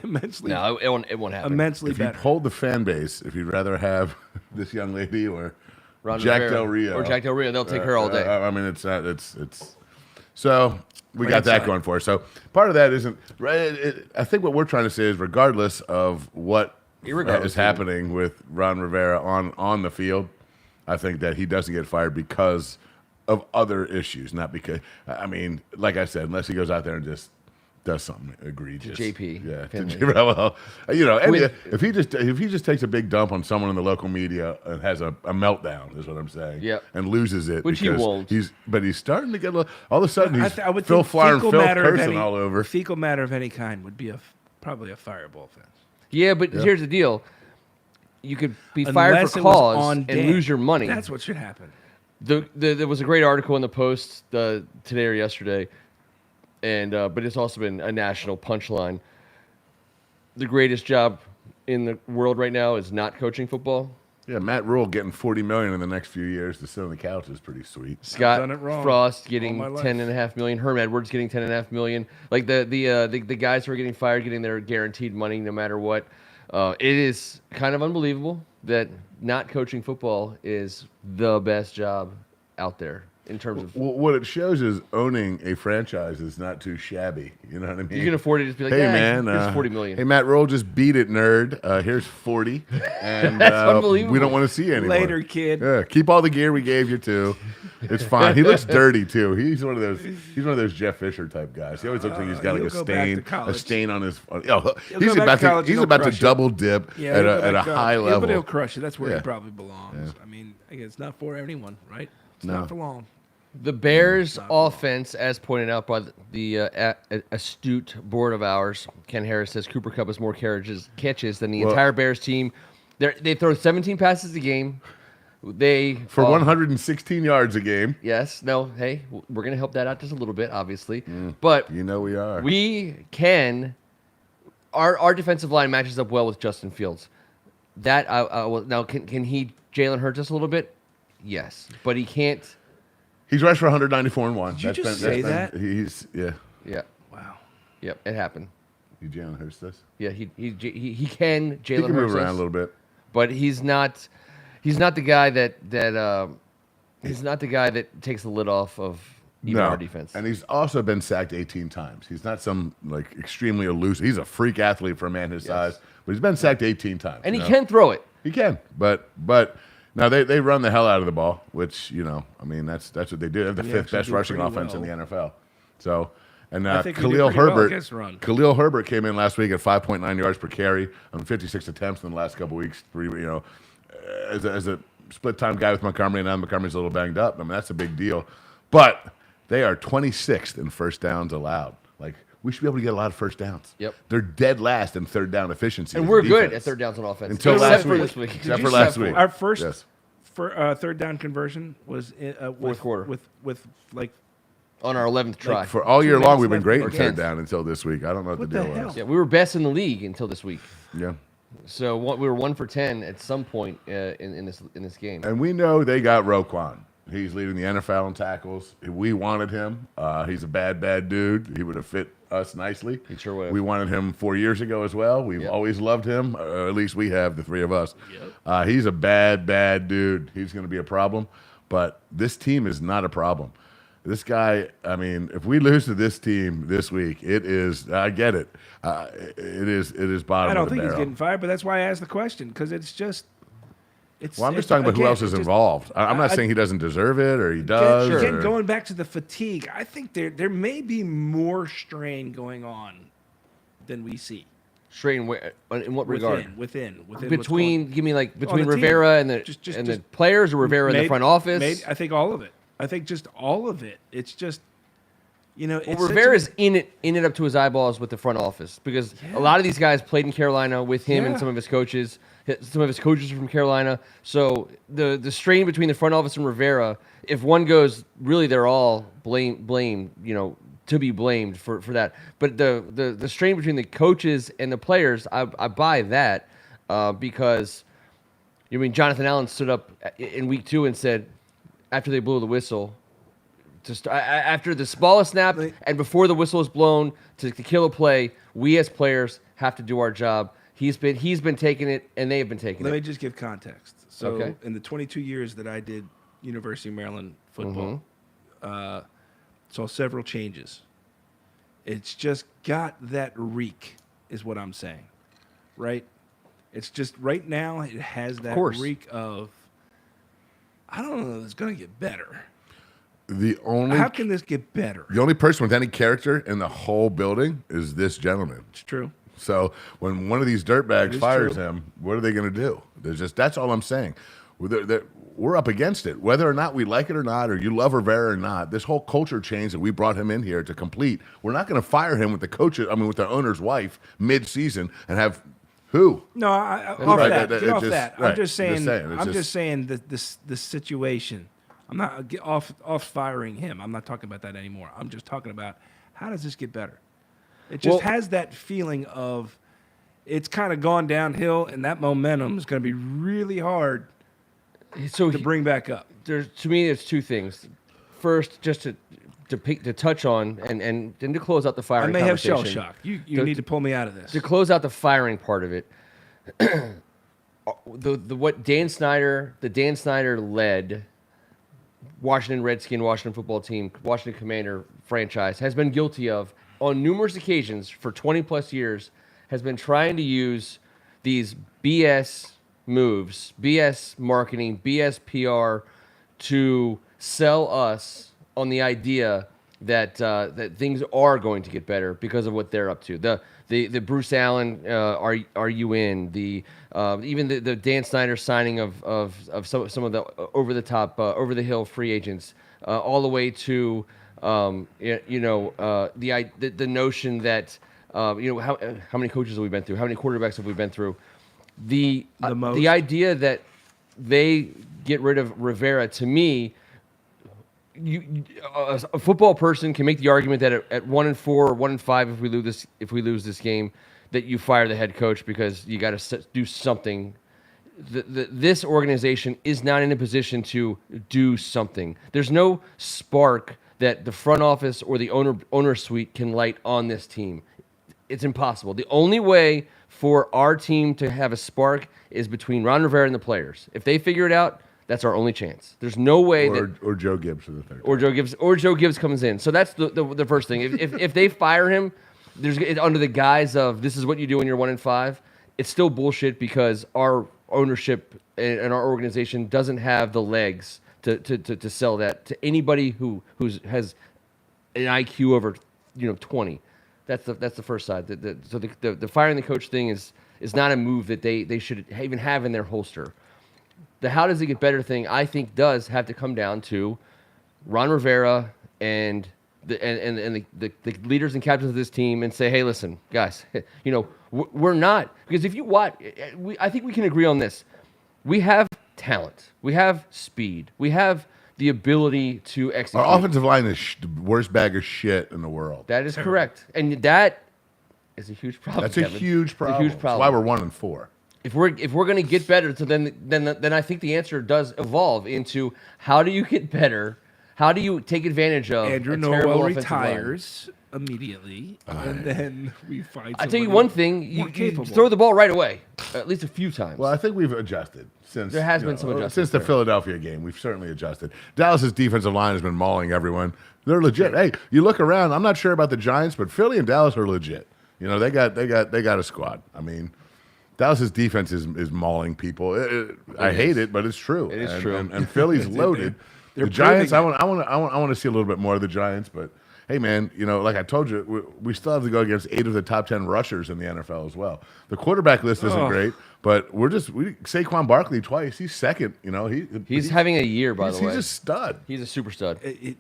immensely No, it won't happen. immensely If you better. polled the fan base, if you'd rather have this young lady or Ron Jack Rivera Del Rio. or Jack Del Rio, they'll take her all day. I mean, it's so we got that inside. going for us. So part of that isn't right. I think what we're trying to say is, regardless of what Irregardless, is happening with Ron Rivera on the field, I think that he doesn't get fired because of other issues, not because. I mean, like I said, unless he goes out there and just does something egregious. JP Yeah. Finley. Well, you know, With- if he just takes a big dump on someone in the local media and has a meltdown, is what I'm saying. Yep. And loses it, Which he because won't. He's starting to get all of a sudden he's I would Phil think Flyer and fecal Phil matter of cursing any all over. fecal matter of any kind would be probably a fireable offense. Yeah, but here's the deal: you could be fired Unless for it was cause on and Dan. lose your money. That's what should happen. There was a great article in the Post today or yesterday, and but it's also been a national punchline. The greatest job in the world right now is not coaching football. Yeah, Matt Rule getting $40 million in the next few years to sit on the couch is pretty sweet. Scott done it wrong Frost all getting my life. $10.5 million. Herm Edwards getting $10.5 million. Like the guys who are getting fired getting their guaranteed money no matter what. It is kind of unbelievable that not coaching football is the best job out there in terms of Well, what it shows is owning a franchise is not too shabby. You know what I mean? you can afford it. Just be like, Hey yeah, man, here's $40 million. Hey Matt Roll, just beat it, nerd. Here's 40, and That's we unbelievable. don't want to see you anymore. Later, kid. Yeah, keep all the gear we gave you too. It's fine. He looks dirty too. He's one of those. He's one of those Jeff Fisher type guys. He always looks like he's got like he'll a go back to stain, college. on his. He's go about back to to. college He's and about to he'll crush it. double dip Yeah, at a high But he'll level. crush it. That's where Yeah. he probably belongs. I mean, again, it's not for anyone, right? It's No. not for long. The Bears' offense, as pointed out by the astute board of ours, Ken Harris says Cooper Kupp has more catches than the Well- entire Bears team. They throw 17 passes a game. They For 116 yards a game. Yes. No. Hey, we're gonna help that out just a little bit, obviously. But You know we are. we can. Our defensive line matches up well with Justin Fields. That I will now. Can he Jalen Hurts us a little bit? Yes, but he can't. He's rushed for 194 and 1. Did you just say that? He's Yeah. Wow. Yep. It happened. He Jalen Hurts this. Yeah. He can He Jalen can Hurts move around us, a little bit. but he's not. He's not the guy that he's not the guy that takes the lid off of even our defense. And he's also been sacked 18 times. He's not some like extremely elusive. He's a freak athlete for a man his size, but he's been sacked 18 times. And you he know? can throw it. He can, but now they run the hell out of the ball, which I mean that's what they do. They have the They fifth actually best do rushing pretty offense in the well. NFL. So, and I think we do Khalil pretty well Herbert, against run. Khalil Herbert came in last week at 5.9 yards per carry on 56 attempts in the last couple weeks. As a split time guy with Montgomery, and now Montgomery's a little banged up. I mean that's a big deal, but they are 26th in first downs allowed. Like we should be able to get a lot of first downs. Yep. They're dead last in third down efficiency. And as a we're good defense. at third downs on offense. Until except last for week. this week. Except Did for you last say week. Our first Yes. third down conversion was Fourth quarter. with like on our 11th try. For all 2 year long, minutes we've been left great in in the third game. down until this week. I don't know what the the deal hell? was. Yeah, we were best in the league until this week. Yeah. So we were 1 for 10 at some point in this game. And we know they got Roquan. He's leading the NFL in tackles. We wanted him. He's a bad dude. He would have fit us nicely. He sure would have. We wanted him 4 years ago as well. We've Yep. always loved him, or at least we have, the three of us. He's a bad dude. He's going to be a problem. But this team is not a problem. This guy, I mean, if we lose to this team this week, it is, I get it. It is bottom I don't of the think he's barrel. getting fired, but that's why I asked the question, because it's just. Well, I'm just talking about who else is involved. I'm not saying he doesn't deserve it or he does. Again, or- going back to the fatigue, I think there may be more strain going on than we see. Strain in what regard? Within what's Between, going- give me like between the team. Rivera and the Just the players, or Rivera in the front office. I think all of it. I think just all of it. It's just, Well, it's such a- Rivera's in it up to his eyeballs with the front office, because a lot of these guys played in Carolina with him and Yeah. some of his coaches. Some of his coaches are from Carolina. So the strain between the front office and Rivera, if one goes, really they're all blamed, to be blamed for that. But the strain between the coaches and the players, I buy that because Jonathan Allen stood up in week 2 and said, after they blew the whistle, after the smallest snap and before the whistle is blown to kill a play, we as players have to do our job. He's been taking it, and they have been taking Let me it. just give context. So, Okay. in the 22 years that I did University of Maryland football, saw several changes. It's just got that reek, is what I'm saying, right? It's just right now it has that course. reek of. I don't know. It's going to get better. The only How can this get better? the only person with any character in the whole building is this gentleman. It's true. So when one of these dirtbags is fires true. him, what are they going to do? That's all I'm saying. We're up against it, whether or not we like it or not, or you love Rivera or not. This whole culture change that we brought him in here to complete, we're not going to fire him with with the owner's wife mid-season and have who? No, off right. that. That- Get off just- that. right. I'm just saying. It's I'm just- just saying that this situation. I'm not get off firing him. I'm not talking about that anymore. I'm just talking about how does this get better? It just has that feeling of it's kind of gone downhill, and that momentum is going to be really hard So to bring back up. to me, there's two things. First, just to touch on and then to close out the I firing may have shell conversation. shock. You To- need to pull me out of this. To close out the firing part of it, what Dan Snyder led Washington Redskin, Washington football team, Washington Commander franchise has been guilty of on numerous occasions for 20 plus years, has been trying to use these BS moves, BS marketing, BS PR to sell us on the idea that that things are going to get better because of what they're up to. The Bruce Allen are you in the even the Dan Snyder signing of some of the over the top over the hill free agents all the way to the notion that how many coaches have we been through, how many quarterbacks have we been through, the most. idea that they get rid of Rivera, to me, a football person can make the argument that at 1-4 or 1-5, if we lose this game, that you fire the head coach because you got to do something. This organization is not in a position to do something. There's no spark that the front office or the owner suite can light on this team. It's impossible. The only way for our team to have a spark is between Ron Rivera and the players. If they figure it out, that's our only chance. There's no way Or Joe Gibbs for the third. Joe Gibbs comes in. So that's the first thing. If they fire him, under the guise of this is what you do when you're 1-5, it's still bullshit because our ownership and our organization doesn't have the legs to sell that to anybody who has an IQ over 20. That's the first side. So the firing the coach thing is not a move that they should even have in their holster. The how does it get better thing, I think, does have to come down to Ron Rivera and the leaders and captains of this team and say, hey, listen, guys, we're not, because if you watch, I think we can agree on this. We have talent, we have speed, we have the ability to execute. Our offensive line is the worst bag of shit in the world. That is correct, and that is a huge problem. That's a Kevin. huge problem. It's a huge problem. That's why we're 1-4. If we're going to get better, so then I think the answer does evolve into how do you get better? How do you take advantage of Andrew a terrible Norwell offensive line? retires immediately, and then we find. I tell you somebody one thing: more you capable. throw the ball right away, at least a few times. Well, I think we've adjusted since There has been some adjustments since the there. Philadelphia game. We've certainly adjusted. Dallas's defensive line has been mauling everyone. They're legit. Hey, you look around. I'm not sure about the Giants, but Philly and Dallas are legit. You know, they got a squad. I mean, Dallas's defense is mauling people. I hate it, but it's true. It is And- true. And Philly's loaded. they're The Giants. I proving want to see a little bit more of the Giants, but. Hey man, you know, like I told you, we still have to go against 8 of the top 10 rushers in the NFL as well. The quarterback list isn't Oh. great, but Saquon Barkley twice. He's second. You know, he's having a year, by the way. He's a stud. He's a super stud.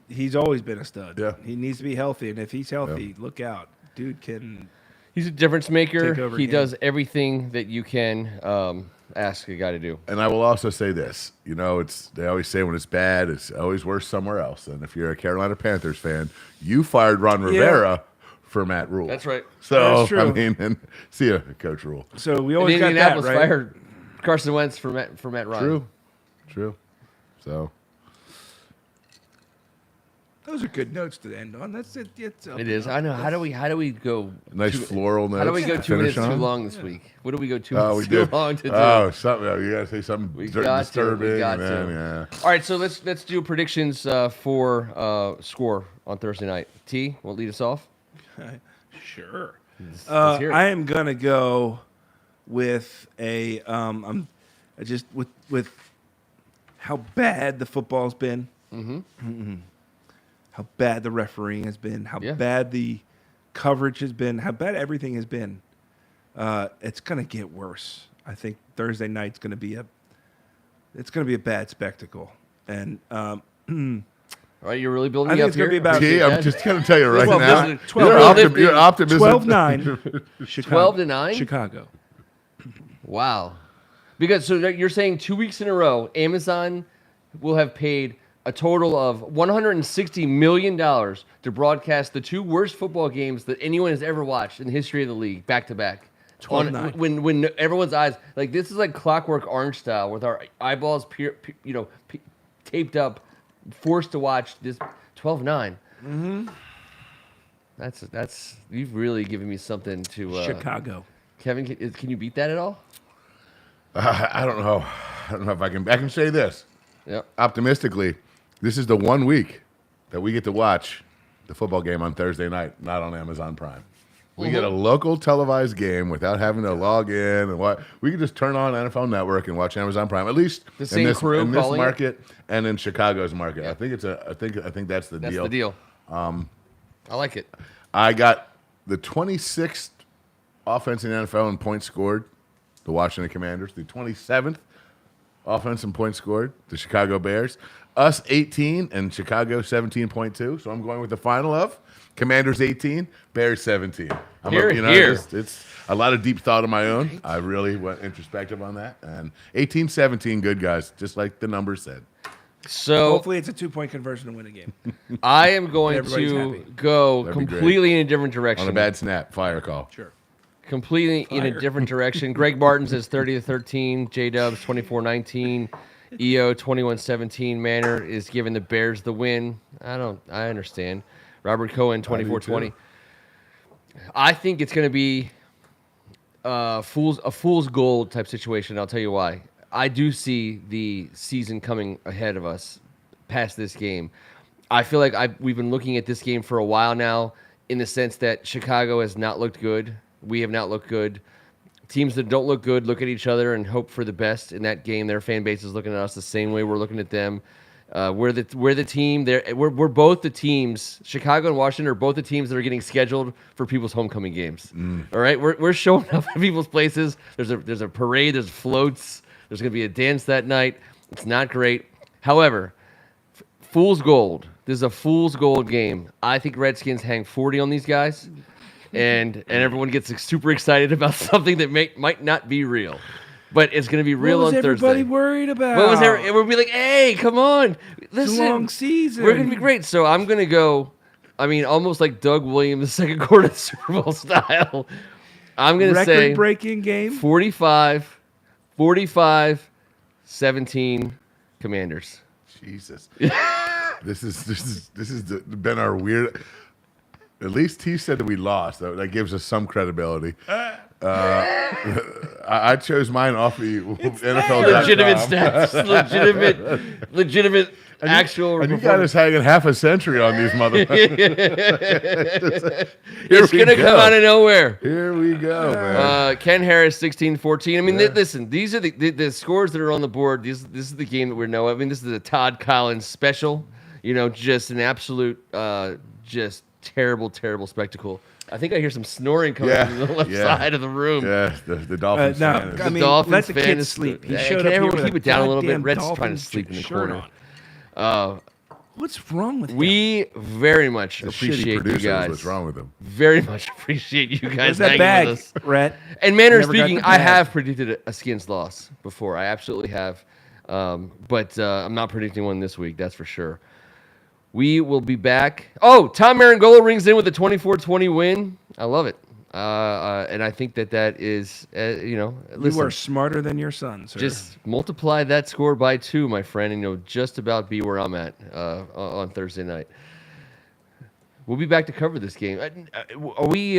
He's always been a stud. Yeah. He needs to be healthy, and if he's healthy, look out, dude can. He's a difference maker. Take over He game. does everything that you can ask a guy to do. And I will also say this. You know, they always say when it's bad, it's always worse somewhere else. And if you're a Carolina Panthers fan, you fired Ron Rivera for Matt Rule. That's right. So That's true. I mean, and see ya, Coach Rule. So we And always got that Indianapolis right. fired Carson Wentz for Matt Ryan. True. So Those are good notes to end on. That's it. It's It is. I know. How do we go? nice floral notes. How do we go to 2 minutes finish too on. long this week? What do we go 2 Oh, we minutes too did. long to do? Oh, something. You gotta say something We got to, disturbing. we got man, to. Yeah. All right, so let's do predictions for score on Thursday night. T, will lead us off. Sure. Let's hear it. I am gonna go with a. I'm just with how bad the football's been. Mm-hmm. How bad the refereeing has been. How Yeah. bad the coverage has been. How bad everything has been. It's gonna get worse. I think Thursday night's gonna be a. It's gonna be a bad spectacle, and All right, you're really building I me think up it's gonna here. be about- T, I'm just gonna tell you right Well, now. listen, 12 Your optimism. 12-9. Chicago. 12-9? Chicago. Wow. Because so you're saying 2 weeks in a row, Amazon will have paid a total of $160 million to broadcast the 2 worst football games that anyone has ever watched in the history of the league, back to back. 12-9. When everyone's eyes, like this is like Clockwork Orange style, with our eyeballs taped up, forced to watch this 12-9. Mm-hmm. That's you've really given me something to. Chicago. Kevin, can you beat that at all? I don't know. I don't know if I can. I can say this Yep. optimistically. This is the 1 week that we get to watch the football game on Thursday night, not on Amazon Prime. We get a local televised game without having to log in and what. We can just turn on NFL Network and watch Amazon Prime. At least The same in this, crew in this calling it? market and in Chicago's market. I think it's a. I think that's the That's deal. the deal. I like it. I got the 26th offense in the NFL in points scored, the Washington Commanders. The 27th offense in points scored, the Chicago Bears. Us 18 and Chicago 17.2. So I'm going with the final of Commanders 18, Bears 17. Here. It's a lot of deep thought of my own. I really went introspective on that. And 18-17, good guys, just like the numbers said. So Hopefully, it's a 2-point conversion to win a game. I am going Everybody's to happy. go That'd be great. completely in a different direction. On a bad snap, fire call. Sure. Completely in a Fire. different direction. Greg Martin says 30-13. J-Dubs 24-19. EO 21-17. Manor is giving the Bears the win. I understand. Robert Cohen 24-20. I think it's going to be a fool's gold type situation. I'll tell you why. I do see the season coming ahead of us past this game. I feel like we've been looking at this game for a while now, in the sense that Chicago has not looked good. We have not looked good. Teams that don't look good look at each other and hope for the best in that game. Their fan base is looking at us the same way we're looking at them. We're the team. We're both the teams. Chicago and Washington are both the teams that are getting scheduled for people's homecoming games. All right, we're showing up at people's places. There's a parade. There's floats. There's going to be a dance that night. It's not great. However, fool's gold. This is a fool's gold game. I think Redskins hang 40 on these guys, and everyone gets super excited about something that might not be real. but it's going to be real what was on everybody Thursday. worried about? What was there? And we'll be like, hey, come on. It's Listen, a long season. we're going to be great. So I'm going to go, I mean, almost like Doug Williams, second quarter Super Bowl style. I'm going to say record-breaking game. 45-17 Commanders. Jesus. This is been our weird. At least he said that we lost. That gives us some credibility. I chose mine off the NFL. Legitimate stats. Legitimate actual. And you got us hanging half a century on these motherfuckers. It's going to come out of nowhere. Here we go, man. Ken Harris, 16-14. I mean, listen, these are the scores that are on the board. This is the game that we know. I mean, this is a Todd Collins special. You know, just an absolute, just terrible, terrible spectacle. I think I hear some snoring coming from the left side of the room. Yeah, the Dolphins. No, fan is- I mean, Dolphins let the fan kid is- sleep. He Hey, showed can up here everyone with keep a it down a little bit? goddamn Red's trying to Dolphins sleep in the shirt corner. on. What's wrong with him? We very much the shitty appreciate you producers, guys. What's wrong with them? Very much appreciate you guys Where's that hanging bag, with us. Rhett? And manner of Never got speaking, the I bag. have predicted a Skins loss before. I absolutely have. But I'm not predicting one this week, that's for sure. We will be back. Oh, Tom Marangolo rings in with a 24-20 win. I love it. And I think that is, You listen, are smarter than your son, sir. just multiply that score by 2, my friend, and you'll just about be where I'm at on Thursday night. We'll be back to cover this game. Are we?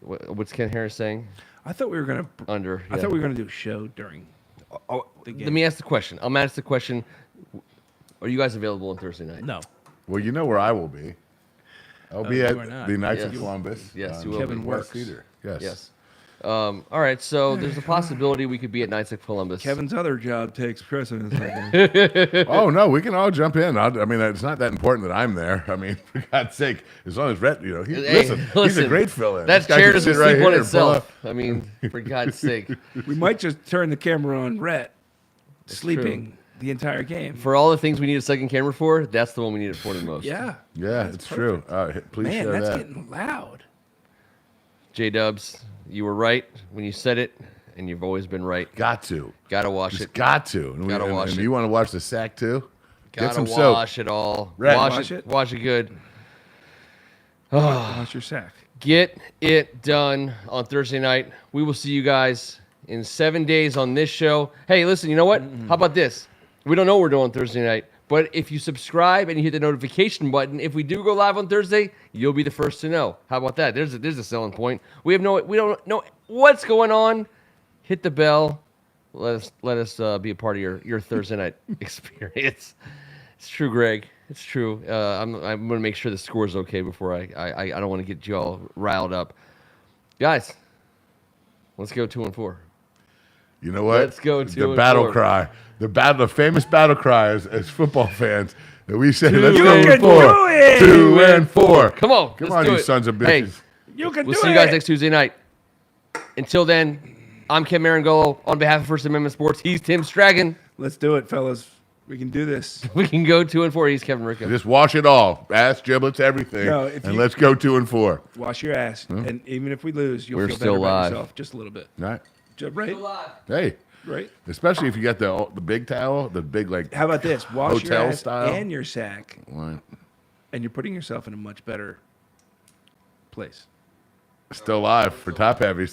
What's Ken Harris saying? I thought we were gonna. Under. I thought we were gonna do a show during. The game. Let me ask the question. I'll ask the question. Are you guys available on Thursday night? No. Well, you know where I will be. I'll be you at are not. the Knights Yes. of Columbus. Yes, on you will Kevin be. works. Theater. Yes. Yes. All right. So there's a possibility we could be at Knights of Columbus. Kevin's other job takes precedence. Oh no, we can all jump in. I mean, it's not that important that I'm there. I mean, for God's sake, as long as Rhett, listen, he's a great fill-in. That This guy chair can doesn't sit right sleep on here and pull up. itself. I mean, for God's sake. We might just turn the camera on Rhett, sleeping the entire game. For all the things we need a second camera for, that's the one we need it for the most. Yeah. Yeah, it's true. Please Man, share that's that. getting loud. J-Dubs, you were right when you said it, and you've always been right. Got to. Gotta wash Just it. got to. And Gotta wash and it. you want to watch the sack too? Get Gotta some soap. wash it all. Right. Wash it. it? Wash it good. Watch your sack. Get it done on Thursday night. We will see you guys in 7 days on this show. Hey, listen, you know what? How about this? We don't know what we're doing Thursday night, but if you subscribe and you hit the notification button, if we do go live on Thursday, you'll be the first to know. How about that? There's a selling point. We don't know what's going on. Hit the bell. Let us be a part of your Thursday night experience. It's true, Greg. It's true. I'm going to make sure the score's okay before I don't want to get you all riled up. Guys, let's go 2-4. You know what? Let's go The 2-4. battle cry. The famous battle cry as football fans that we say, 2 let's and go can for do it. 2 and 4. Come on. Come let's on, do you it. sons of Hey, bitches. You can we'll do see it. you guys next Tuesday night. Until then, I'm Ken Marangolo. On behalf of First Amendment Sports, he's Tim Stragan. Let's do it, fellas. We can do this. We can go 2-4. He's Kevin Rickham. Just wash it all. Ass, giblets, everything. No, if and you- let's go 2 and 4. Wash your ass, and even if we lose, you'll We're feel still better about live. yourself just a little bit. Right? Right? Hey. Right? Especially if you got the big towel, the big How about this? Wash your Hotel ass style? and your sack, Right. and you're putting yourself in a much better place. Still live for top heavy.